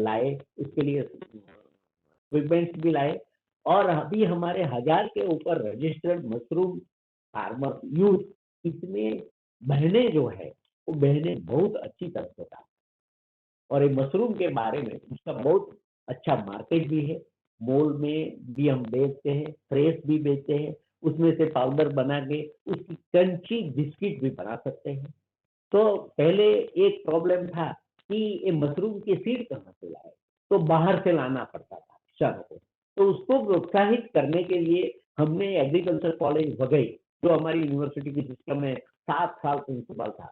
लाए, उसके लिए इक्विपमेंट्स भी लाए, और अभी हमारे 1000 के ऊपर रजिस्टर्ड मशरूम फार्मर यूथ, इसमें बहनें जो है वो बहनें बहुत अच्छी तरह से काम, और ये मशरूम के बारे में उसका बहुत अच्छा मार्केट भी है। मॉल में भी हम बेचते हैं, फ्रेश भी बेचते हैं, उसमें से पाउडर बना के उसकी क्रंची बिस्किट भी बना सकते हैं। तो पहले एक प्रॉब्लम था कि ये मशरूम की सीड कहाँ से लाए, तो बाहर से लाना पड़ता था शहरों को। तो उसको प्रोत्साहित करने के लिए हमने एग्रीकल्चर कॉलेज वघई, जो हमारी यूनिवर्सिटी की सिस्टम में 7 साल प्रिंसिपल था,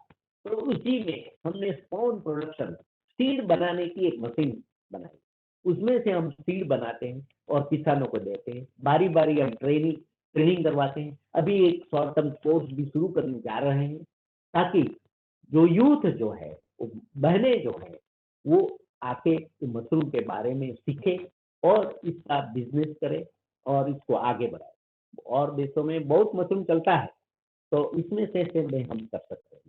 तो उसी में हमने स्पॉन प्रोडक्शन सीड बनाने की एक मशीन बनाई। उसमें से हम सीड बनाते हैं और किसानों को देते हैं, बारी बारी हम ट्रेनिंग ट्रेनिंग करवाते हैं। अभी एक शॉर्ट टर्म कोर्स भी शुरू करने जा रहे हैं, ताकि जो यूथ जो है, वो बहनें जो है, वो आके मशरूम के बारे में सीखे और इसका बिजनेस करे और इसको आगे बढ़ाए। और देशों में बहुत मशरूम चलता है, तो इसमें से में हम कर सकते हैं।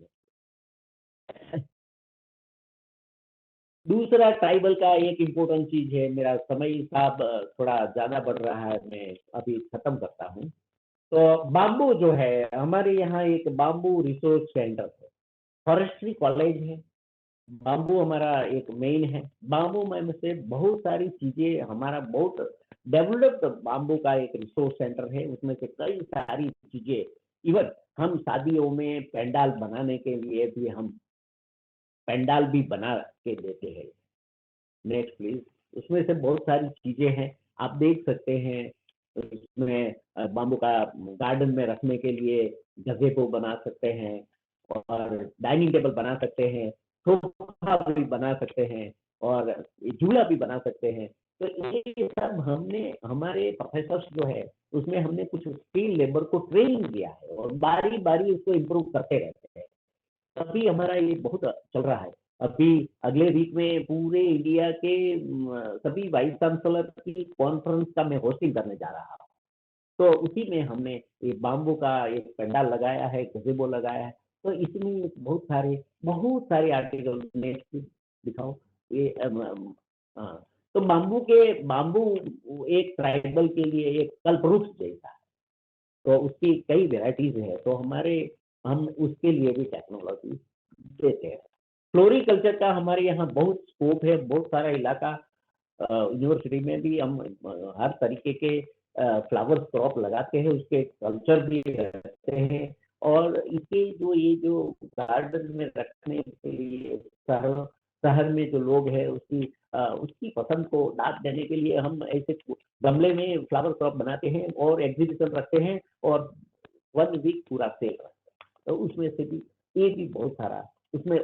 दूसरा ट्राइबल का एक इम्पोर्टेंट चीज है, मेरा समय साहब थोड़ा ज्यादा बढ़ रहा है, मैं अभी खत्म करता हूँ। तो बाम्बू जो है, हमारे यहाँ एक बाम्बू रिसोर्स सेंटर है, फॉरेस्ट्री कॉलेज है, बाम्बू हमारा एक मेन है। बाम्बू में से बहुत सारी चीजें, हमारा बहुत डेवलप्ड बाम्बू का एक रिसोर्स सेंटर है, उसमें से कई सारी चीजें, इवन हम शादियों में पंडाल बनाने के लिए भी हम पंडाल भी बना के देते हैं। Next please. उसमें से बहुत सारी चीजें हैं, आप देख सकते हैं। उसमें बाम्बू का गार्डन में रखने के लिए गधे को बना सकते हैं, और डाइनिंग टेबल बना सकते हैं, सोफा भी बना सकते हैं, और झूला भी बना सकते हैं। तो ये सब हमने, हमारे प्रोफेसर्स जो है उसमें हमने कुछ स्किल लेबर को ट्रेनिंग दिया है, और बारी बारी उसको इम्प्रूव करते रहते हैं। अभी हमारा ये बहुत चल रहा है। अभी अगले वीक में पूरे इंडिया के सभी वाइस चांसलर की कॉन्फ्रेंस का मैं होस्टिंग करने जा रहा हूँ। तो उसी में हमने ये बाम्बू का एक पंडाल लगाया है, गज़ेबो लगाया है। तो इसमें बहुत सारे आर्टिकल नेक्स्ट दिखाओ। ये हाँ, तो बाम्बू एक ट्राइबल के लिए एक कल्पवृक्ष जैसा है, तो उसकी कई वेराइटीज है। तो हम उसके लिए भी टेक्नोलॉजी देते हैं। फ्लोरिकल्चर का हमारे यहाँ बहुत स्कोप है, बहुत सारा इलाका, यूनिवर्सिटी में भी हम हर तरीके के फ्लावर क्रॉप लगाते हैं, उसके कल्चर भी रखते हैं। और इसके ये जो गार्डन में रखने के लिए शहर शहर में जो लोग हैं, उसकी पसंद को दाद देने के लिए हम ऐसे गमले में फ्लावर क्रॉप बनाते हैं और एग्जीबिशन रखते हैं, और 1 वीक पूरा सेल रखते हैं। तो उसमें से भी ये भी बहुत सारा, उसमें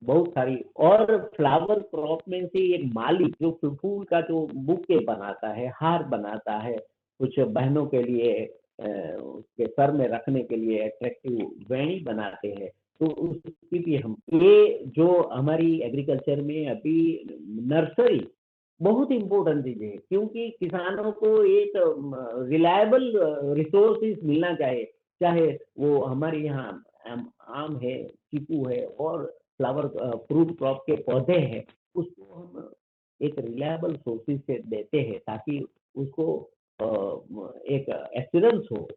बहुत सारी, और फ्लावर क्रॉप में से एक माली जो फूल का जो बुके बनाता है, हार बनाता है, कुछ बहनों के लिए उसके सर में रखने के लिए अट्रैक्टिव वेणी बनाते हैं। तो उसकी भी हम, ये जो हमारी एग्रीकल्चर में अभी नर्सरी बहुत इम्पोर्टेंट चीज है, क्योंकि किसानों को एक रिलायबल रिसोर्सेज मिलना चाहिए। चाहे वो हमारे यहाँ आम है, चीकू है, और फ्लावर फ्रूट क्रॉप के पौधे हैं, उसको हम एक रिलायबल सोर्सेज से देते हैं, ताकि उसको एक एश्योरेंस हो।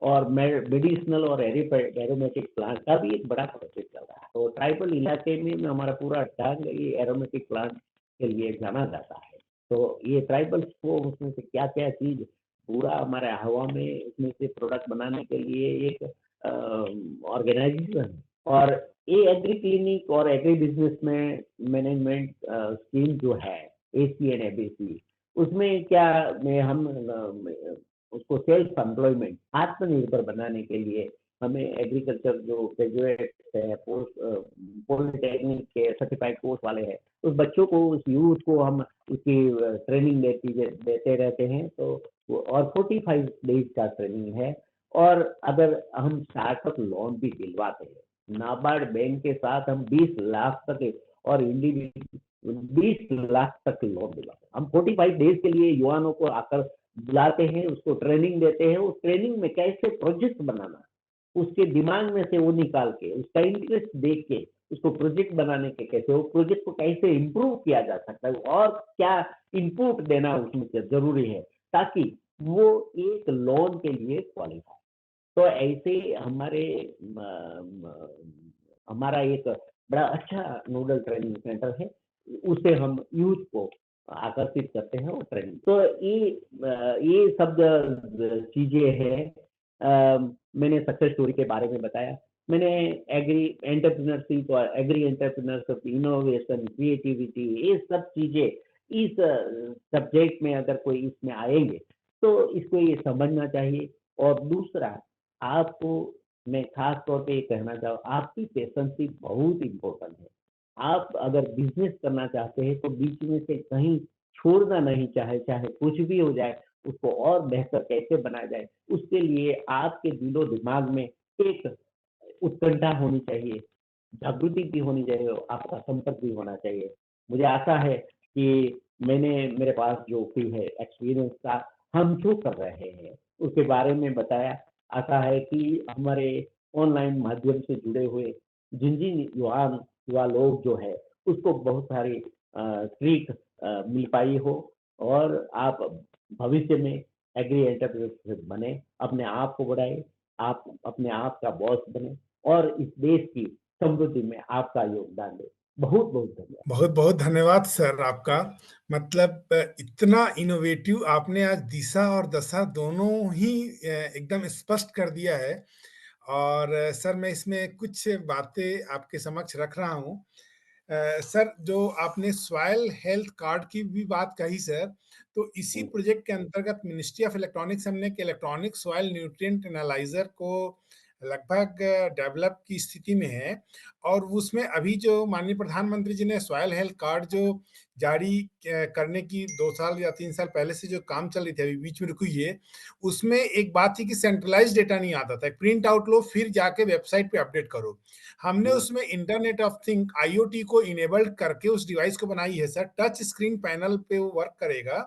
और मेडिसिनल और एरोमेटिक प्लांट का भी एक बड़ा प्रोजेक्ट चल रहा है। तो ट्राइबल इलाके में हमारा पूरा टांग ये एरोमेटिक प्लांट के लिए जाना जाता है। तो ये ट्राइबल्स को उसमें से क्या क्या चीज पूरा हमारे हवा में, उसमें से प्रोडक्ट बनाने के लिए एक ऑर्गेनाइजेशन। और ये एग्री क्लिनिक और एग्री बिजनेस में मैनेजमेंट स्कीम जो है, एसी एंड एबीसी, उसमें क्या में हम उसको सेल्फ एम्प्लॉयमेंट, आत्मनिर्भर बनाने के लिए हमें एग्रीकल्चर जो ग्रेजुएट है, पोस्ट पॉलिटेक्निक के सर्टिफाइड कोर्स वाले हैं, उस बच्चों को, उस यूथ को हम उसकी ट्रेनिंग देते रहते हैं। तो और 45 डेज का ट्रेनिंग है। और अगर हम स्टार्टअप लोन भी दिलवाते हैं, नाबार्ड बैंक के साथ हम 20 लाख तक और इंडिविजुअल 20 लाख तक लोन दिलाते हैं। हम 45 डेज के लिए युवाओं को आकर बुलाते हैं, उसको ट्रेनिंग देते हैं, उस ट्रेनिंग में कैसे प्रोजेक्ट बनाना, उसके दिमाग में से वो निकाल के, उसका इंटरेस्ट देख के, उसको प्रोजेक्ट बनाने के कैसे, वो प्रोजेक्ट को कैसे इम्प्रूव किया जा सकता है और क्या इनपुट देना उसमें ज़रूरी है, ताकि वो एक लोन के लिए क्वालिफाई। तो ऐसे हमारे हमारा एक बड़ा अच्छा नोडल ट्रेनिंग सेंटर है, उससे हम यूथ को आकर्षित करते हैं और ट्रेनिंग। तो ये सब चीज़ें हैं। मैंने सक्सेस स्टोरी के बारे में बताया। मैंने एग्री एंटरप्रेन्योरशिप और एग्री एंटरप्रेन्योरशिप, इनोवेशन, क्रिएटिविटी, ये सब चीज़ें इस सब्जेक्ट में अगर कोई इसमें आएँगे, तो इसको ये समझना चाहिए। और दूसरा, आपको मैं खास तौर पे ये कहना चाहूँ, आपकी पेशेंसी बहुत इम्पोर्टेंट है। आप अगर बिज़नेस करना चाहते हैं, तो बीच में से कहीं छोड़ना नहीं, चाहे चाहे कुछ भी हो जाए, उसको और बेहतर कैसे बनाया जाए, उसके लिए आपके दिलो-दिमाग में एक उत्कंठा होनी चाहिए, जागृति भी होनी चाहिए और आपका संपर्क भी होना चाहिए। मुझे आशा है कि मैंने मेरे पास जो भी है एक्सपीरियंस था, हम जो कर रहे हैं, उसके बारे में बताया। आशा है कि हमारे ऑनलाइन माध्यम से जुड़े हुए जिन-जिन युवा लोग जो है, उसको बहुत सारी ट्रिक मिल पाई हो और आप भविष्य में एग्री एंटरप्रेन्योर बने, अपने आप को बढ़ाएँ, आप अपने आप का बॉस बने और इस देश की समृद्धि में आपका योगदान दें। बहुत-बहुत धन्यवाद। बहुत बहुत धन्यवाद सर आपका। मतलब इतना इनोवेटिव आपने आज दिशा और दशा दोनों ही एकदम स्पष्ट कर दिया है। और सर मैं इसमें कुछ बातें आपके समक्ष रख रहा हूँ। सर जो आपने सॉइल हेल्थ कार्ड की भी बात कही सर, तो इसी हुँ, प्रोजेक्ट के अंतर्गत मिनिस्ट्री ऑफ इलेक्ट्रॉनिक्स हमने एक इलेक्ट्रॉनिक सॉइल न्यूट्रिएंट एनालाइजर को लगभग डेवलप की स्थिति में है। और उसमें अभी जो माननीय प्रधानमंत्री जी ने सॉइल हेल्थ कार्ड जो जारी करने की 2 साल या 3 साल पहले से जो काम चल रही थी, अभी बीच में रुकी है, उसमें एक बात थी कि सेंट्रलाइज़्ड डेटा नहीं आता था। प्रिंट आउट लो फिर जाके वेबसाइट पे अपडेट करो। हमने हुँ, उसमें इंटरनेट ऑफ थिंग आईओटी को इनेबल्ड करके उस डिवाइस को बनाई है सर। टच स्क्रीन पैनल पे वो वर्क करेगा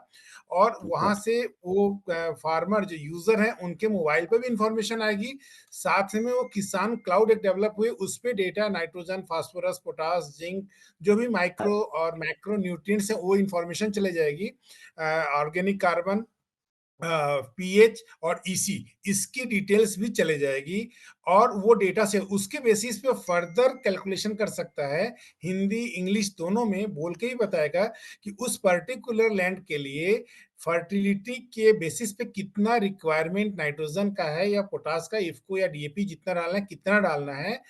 और अच्छा, वहाँ से वो फार्मर जो यूज़र हैं उनके मोबाइल पे भी इन्फॉर्मेशन आएगी। साथ में वो किसान क्लाउड एक डेवलप हुई, उसपे data nitrogen, phosphorus, potash, zinc जो भी अ, माइक्रो और मैक्रो न्यूट्रिएंट्स हैं वो इन्फॉर्मेशन चले जाएगी। ऑर्गेनिक कार्बन, पीएच और ईसी इसकी डिटेल्स भी चले जाएगी और वो डेटा से उसके बेसिस पे फर्दर कैलकुलेशन कर सकता है। हिंदी इंग्लिश दोनों में बोल के ही बताएगा कि उस पर्टिकुलर लैंड के लिए फर्टिलिटी के बेसिस पे कितना रिक्वायरमेंट नाइट्रोजन का है या पोटास का, इफको या डीएपी जितना डालना है कितना डालना है,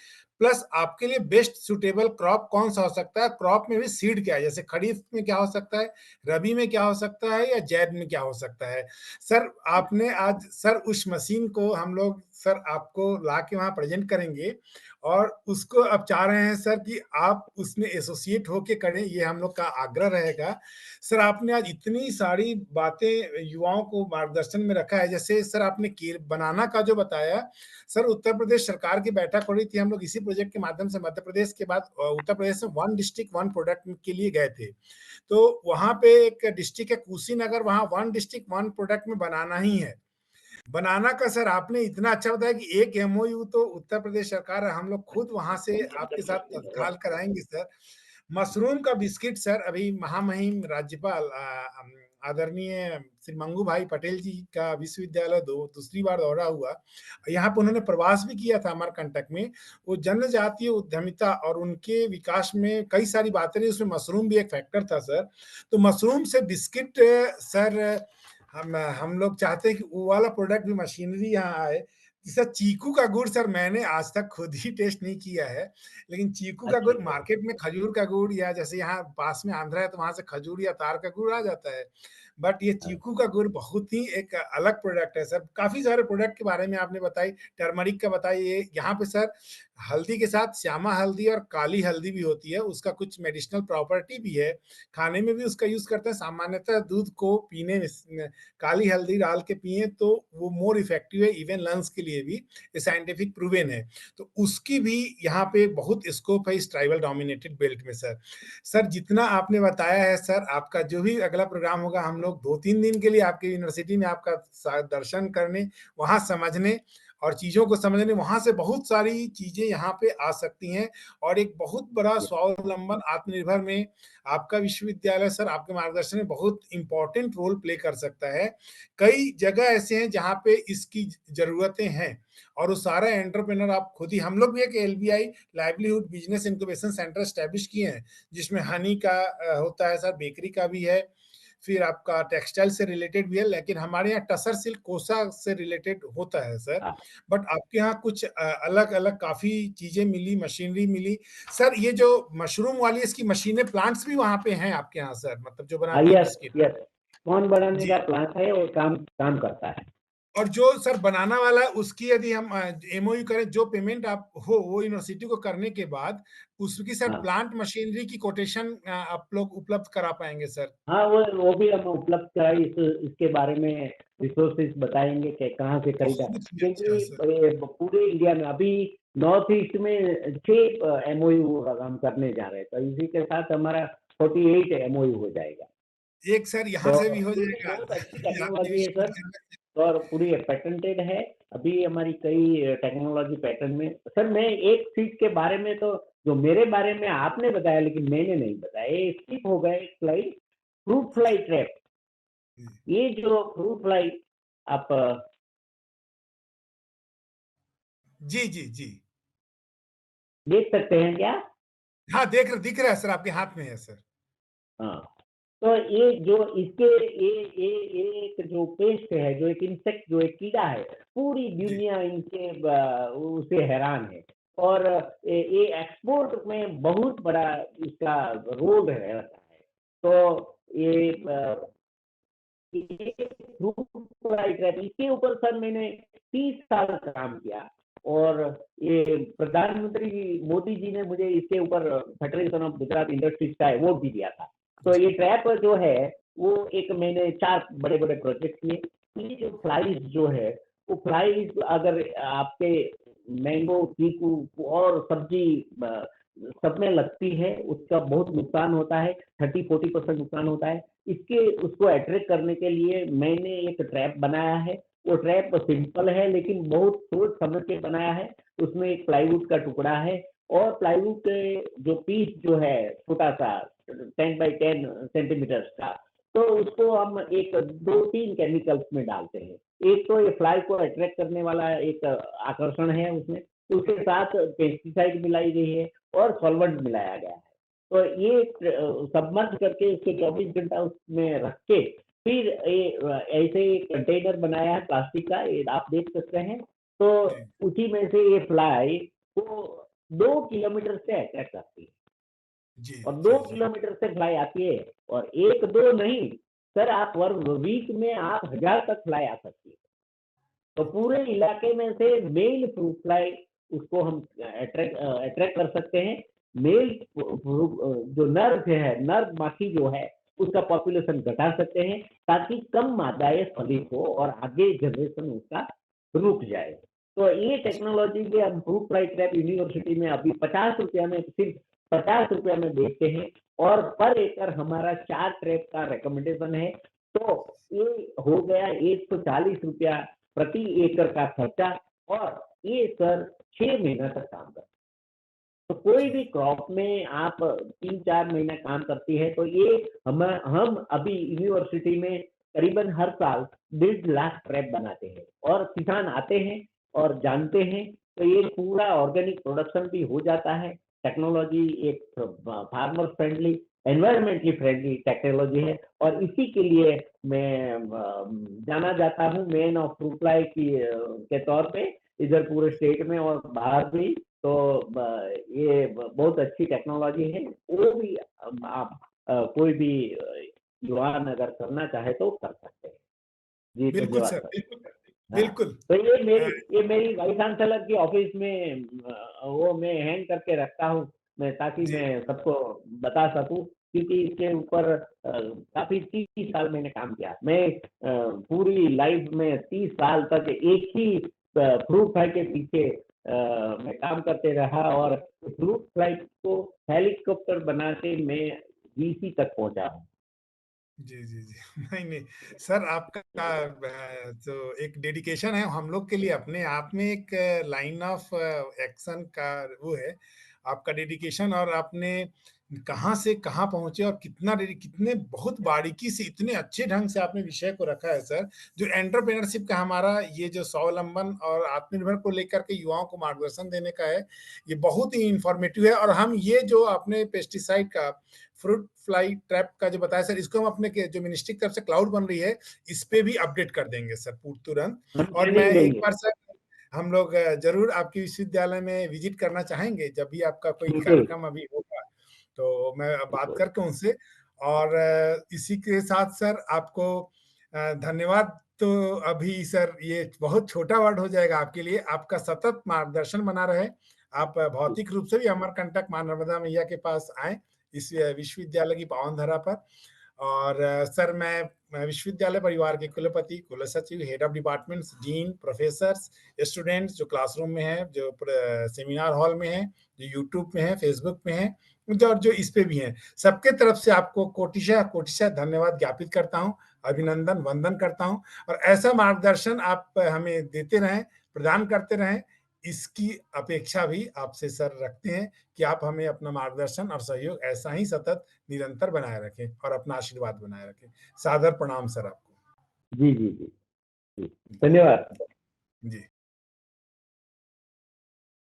प्लस आपके लिए बेस्ट सुटेबल क्रॉप कौन सा हो सकता है। क्रॉप में भी सीड क्या है, जैसे खरीफ में क्या हो सकता है, रबी में क्या हो सकता है या जैद में क्या हो सकता है। सर आपने आज सर उस मशीन को हम लोग सर आपको ला के वहाँ प्रेजेंट करेंगे और उसको अब चाह रहे हैं सर कि आप उसमें एसोसिएट होके करें, ये हम लोग का आग्रह रहेगा। सर आपने आज इतनी सारी बातें युवाओं को मार्गदर्शन में रखा है, जैसे सर आपने केल बनाना का जो बताया, सर उत्तर प्रदेश सरकार की बैठक हो रही थी, हम लोग इसी प्रोजेक्ट के माध्यम से मध्य प्रदेश के बाद उत्तर प्रदेश में वन डिस्ट्रिक्ट वन प्रोडक्ट के लिए गए थे। तो वहाँ पे एक डिस्ट्रिक्ट है कुशीनगर, वहाँ वन डिस्ट्रिक्ट वन प्रोडक्ट में बनाना ही है। बनाना का सर आपने इतना अच्छा बताया कि एक एमओयू तो उत्तर प्रदेश सरकार है, हम लोग खुद वहाँ से आपके साथ तत्काल कराएँगे सर। मशरूम का बिस्किट सर अभी महामहिम राज्यपाल आदरणीय श्री मंगू भाई पटेल जी का विश्वविद्यालय दूसरी बार दौरा हुआ। यहाँ पे उन्होंने प्रवास भी किया था कर्नाटक में। वो जनजातीय उद्यमिता और उनके विकास में कई सारी बातें रही, उसमें मशरूम भी एक फैक्टर था सर। तो मशरूम से बिस्किट सर हम लोग चाहते हैं कि वो वाला प्रोडक्ट भी मशीनरी यहाँ आए। जैसा चीकू का गुड़ सर मैंने आज तक खुद ही टेस्ट नहीं किया है, लेकिन चीकू का अच्छा, गुड़ अच्छा। मार्केट में खजूर का गुड़ या जैसे यहाँ पास में आंध्रा है तो वहाँ से खजूर या तार का गुड़ आ जाता है। बट ये चीकू का गुड़ बहुत ही एक अलग प्रोडक्ट है सर। काफी सारे प्रोडक्ट के बारे में आपने बताई, टर्मरिक का बताइए। यहाँ पे सर हल्दी के साथ श्यामा हल्दी और काली हल्दी भी होती है, उसका कुछ मेडिसिनल प्रॉपर्टी भी है, खाने में भी उसका यूज करते हैं। सामान्यतः दूध को पीने में काली हल्दी डाल के पिए तो वो मोर इफेक्टिव है, इवन लंग्स के लिए भी ये साइंटिफिक प्रूवन है। तो उसकी भी यहाँ पे बहुत स्कोप है इस ट्राइबल डोमिनेटेड बेल्ट में सर। सर जितना आपने बताया है सर, आपका जो भी अगला प्रोग्राम होगा, हम लोग 2-3 दिन के लिए आपके यूनिवर्सिटी में आपका दर्शन करने, वहां समझने और चीजों को समझने, वहां से बहुत सारी चीजें यहाँ पे आ सकती हैं। और एक बहुत बड़ा स्वावलंबन आत्मनिर्भर में आपका विश्वविद्यालय सर आपके मार्गदर्शन में बहुत इंपॉर्टेंट रोल प्ले कर सकता है। कई जगह ऐसे हैं जहाँ पे इसकी जरूरतें हैं, और वो सारा एंटरप्रेनर आप खुद ही, हम लोग भी एक LBI livelihood business incubation centre establish किए हैं, जिसमें हनी का होता है सर, बेकरी का भी है, फिर आपका टेक्सटाइल से रिलेटेड भी है, लेकिन हमारे यहाँ टसर सिल्क कोसा से रिलेटेड होता है सर। हाँ। बट आपके यहाँ कुछ अलग अलग काफी चीजें मिली, मशीनरी मिली। सर ये जो मशरूम वाली इसकी मशीनें, प्लांट्स भी वहां पे हैं आपके यहाँ सर, मतलब जो बनाती है यस, बिस्किट? यस, कौन बनाने जी। का प्लांट है और काम करता है। और जो सर बनाना वाला है उसकी यदि हम एमओयू करें, जो पेमेंट आप हो वो यूनिवर्सिटी को करने के बाद, उसकी सर हाँ, प्लांट मशीनरी की कोटेशन आप लोग उपलब्ध करा पाएंगे सर? हाँ, वो भी हम उपलब्ध कराई, इसके बारे में रिसोर्सेज बताएंगे कि कहाँ से खरीदा, बहुत ही क्योंकि अच्छा सर। पूरे इंडिया में अभी नॉर्थ ईस्ट में 6 एमओयू हम करने जा रहे हैं, तो इसी के साथ हमारा 48 एमओयू हो जाएगा। एक सर यहाँ तो से भी हो ये जाएगा बहुत अच्छी आपके टेक्नोलॉजी है सर, विश्वविद्यालय। और पूरी पेटेंटेड है। अभी हमारी कई टेक्नोलॉजी पैटर्न में सर, मैं एक चीज के बारे में तो, जो मेरे बारे में आपने बताया लेकिन मैंने नहीं बताया, ये स्किप हो गए स्लाइड, फ्रूट फ्लाई ट्रैप। ये जो फ्रूट फ्लाई आप जी जी जी। देख सकते हैं क्या? हाँ दिख रहा है सर, आपके हाथ में है सर। हाँ, तो ये जो इसके ये एक जो पेस्ट है, जो एक इंसेक्ट, जो एक कीड़ा है, पूरी जी दुनिया इनके उसे हैरान है। और ये एक्सपोर्ट में बहुत बड़ा इसका रोल रहता है। तो ये इसके ऊपर सर मैंने 30 साल काम किया, और ये प्रधानमंत्री मोदी जी ने मुझे इसके ऊपर फेडरेशन ऑफ गुजरात इंडस्ट्रीज का अवार्ड भी दिया था। तो ये ट्रैप जो है, वो एक मैंने 4 बड़े बड़े प्रोजेक्ट किए। ये जो फ्लाइज जो है, वो फ्लाइज अगर आपके मैंगो, चीकू और सब्जी सब में लगती है, उसका बहुत नुकसान होता है, 30-40% नुकसान होता है। इसके उसको अट्रैक्ट करने के लिए मैंने एक ट्रैप बनाया है। वो ट्रैप सिंपल है लेकिन बहुत सोच समझ के बनाया है। उसमें एक प्लाईवुड का टुकड़ा है, और प्लाईवुड के जो पीस जो है छोटा सा 10 by 10 सेंटीमीटर का, तो उसको हम एक 2-3 केमिकल्स में डालते हैं। एक तो ये फ्लाई को अट्रैक्ट करने वाला एक आकर्षण है उसमें, उसके साथ पेस्टिसाइड मिलाई गई है और सॉल्वेंट मिलाया गया है। तो ये सबमर्ज करके उसके 24 घंटा उसमें रख के, फिर ये ऐसे एक कंटेनर बनाया है प्लास्टिक का, ये आप देख सकते हैं। तो जी उसी में से ये फ्लाई को 2 किलोमीटर से अटैक करती है, जी और जी। दो जी किलोमीटर से फ्लाई आती है। और एक दो नहीं सर, आप वीक में आप 1000 तक फ्लाई आ सकती है। तो पूरे इलाके में से मेल फ्रूट फ्लाई, उसको हम अट्रैक्ट कर सकते हैं। मेल जो नर है, नर माखी जो है, उसका पॉपुलेशन घटा सकते हैं, ताकि कम मादाएं फलित हो और आगे जनरेशन उसका रुक जाए। तो ये टेक्नोलॉजी के हम फ्रूट फ्लाई ट्रैप यूनिवर्सिटी में अभी 50 रुपया में, सिर्फ 50 रुपया में बेचते हैं, और पर एकड़ हमारा 4 ट्रैप का रिकमेंडेशन है। तो ये हो गया 140 रुपया प्रति एकड़ का खर्चा, और ये सर 6 महीना तक काम करता है। तो कोई भी क्रॉप में आप 3-4 महीना काम करती है, तो ये हम अभी यूनिवर्सिटी में करीबन हर साल 1.5 लाख ट्रैप बनाते हैं, और किसान आते हैं और जानते हैं। तो ये पूरा ऑर्गेनिक प्रोडक्शन भी हो जाता है। टेक्नोलॉजी एक farmer friendly, environmentally friendly technology है, और इसी के लिए मैं जाना जाता हूँ मैन ऑफ फ्रूट फ्लाई के तौर पे, इधर पूरे स्टेट में और बाहर भी। तो ये बहुत अच्छी टेक्नोलॉजी है। वो भी आप कोई भी युवान अगर करना चाहे तो कर सकते हैं। जी, बिल्कुल धन्यवाद सर, सर। बिल्कुल, हाँ, बिल्कुल। तो अ, ये मेरी वाइस चांसलर की ऑफिस में वो मैं हैंग करके रखता हूँ, मैं ताकि जी, मैं सबको बता सकूँ, क्योंकि इसके ऊपर काफ़ी 30 साल मैंने काम किया। मैं पूरी लाइफ में 30 साल तक एक ही फ्रूट फ्लाई के पीछे मैं काम करते रहा, और फ्रूट फ्लाई को हेलीकॉप्टर बना के मैं वीसी तक पहुँचा हूँ। जी, जी, जी। नहीं, नहीं, सर आपका जो एक डेडिकेशन है हम लोग के लिए अपने आप में एक लाइन ऑफ एक्शन का वो है, आपका डेडिकेशन और आपने कहाँ से कहाँ पहुँचे और कितने बहुत बारीकी से इतने अच्छे ढंग से आपने विषय को रखा है सर, जो एंटरप्रेन्योरशिप का हमारा ये जो स्वावलंबन और आत्मनिर्भर को लेकर के युवाओं को मार्गदर्शन देने का है, ये बहुत ही इन्फॉर्मेटिव है और हम ये जो आपने पेस्टिसाइड का फ्रूट फ्लाई ट्रैप का जो बताया सर, इसको हम अपने जो मिनिस्ट्री की तरफ से क्लाउड बन रही है, इस पे भी अपडेट कर देंगे सर तुरंत। हम और मैं ट्रेनिंग एक देंगे। बार सर हम लोग जरूर आपके विश्वविद्यालय में विजिट करना चाहेंगे जब भी आपका कोई बिल्कुल, कार्यक्रम अभी होगा, तो मैं अब बात बिल्कुल। करके उनसे। और इसी के साथ सर आपको धन्यवाद। तो अभी सर ये बहुत छोटा वर्ड हो जाएगा आपके लिए, आपका सतत मार्गदर्शन बना रहे। आप भौतिक रूप से भी अमरकंटक माँ नर्मदा मैया के पास आए इस विश्वविद्यालय की पावन धरा पर। और सर मैं विश्वविद्यालय परिवार के कुलपति, कुलसचिव, head of departments, dean, professors, students जो क्लासरूम में हैं, जो सेमिनार हॉल में हैं, जो यूट्यूब में हैं, फेसबुक में हैं, जो इस पे भी हैं, सबके तरफ से आपको कोटिशः कोटिशः धन्यवाद ज्ञापित करता हूँ, अभिनंदन वंदन करता हूँ। और ऐसा मार्गदर्शन आप हमें देते रहें, प्रदान करते रहें, इसकी अपेक्षा भी आपसे सर रखते हैं कि आप हमें अपना मार्गदर्शन और सहयोग ऐसा ही सतत निरंतर बनाए रखें और अपना आशीर्वाद बनाए रखें। सादर प्रणाम सर आपको। जी, जी, जी, जी। जी, धन्यवाद। जी।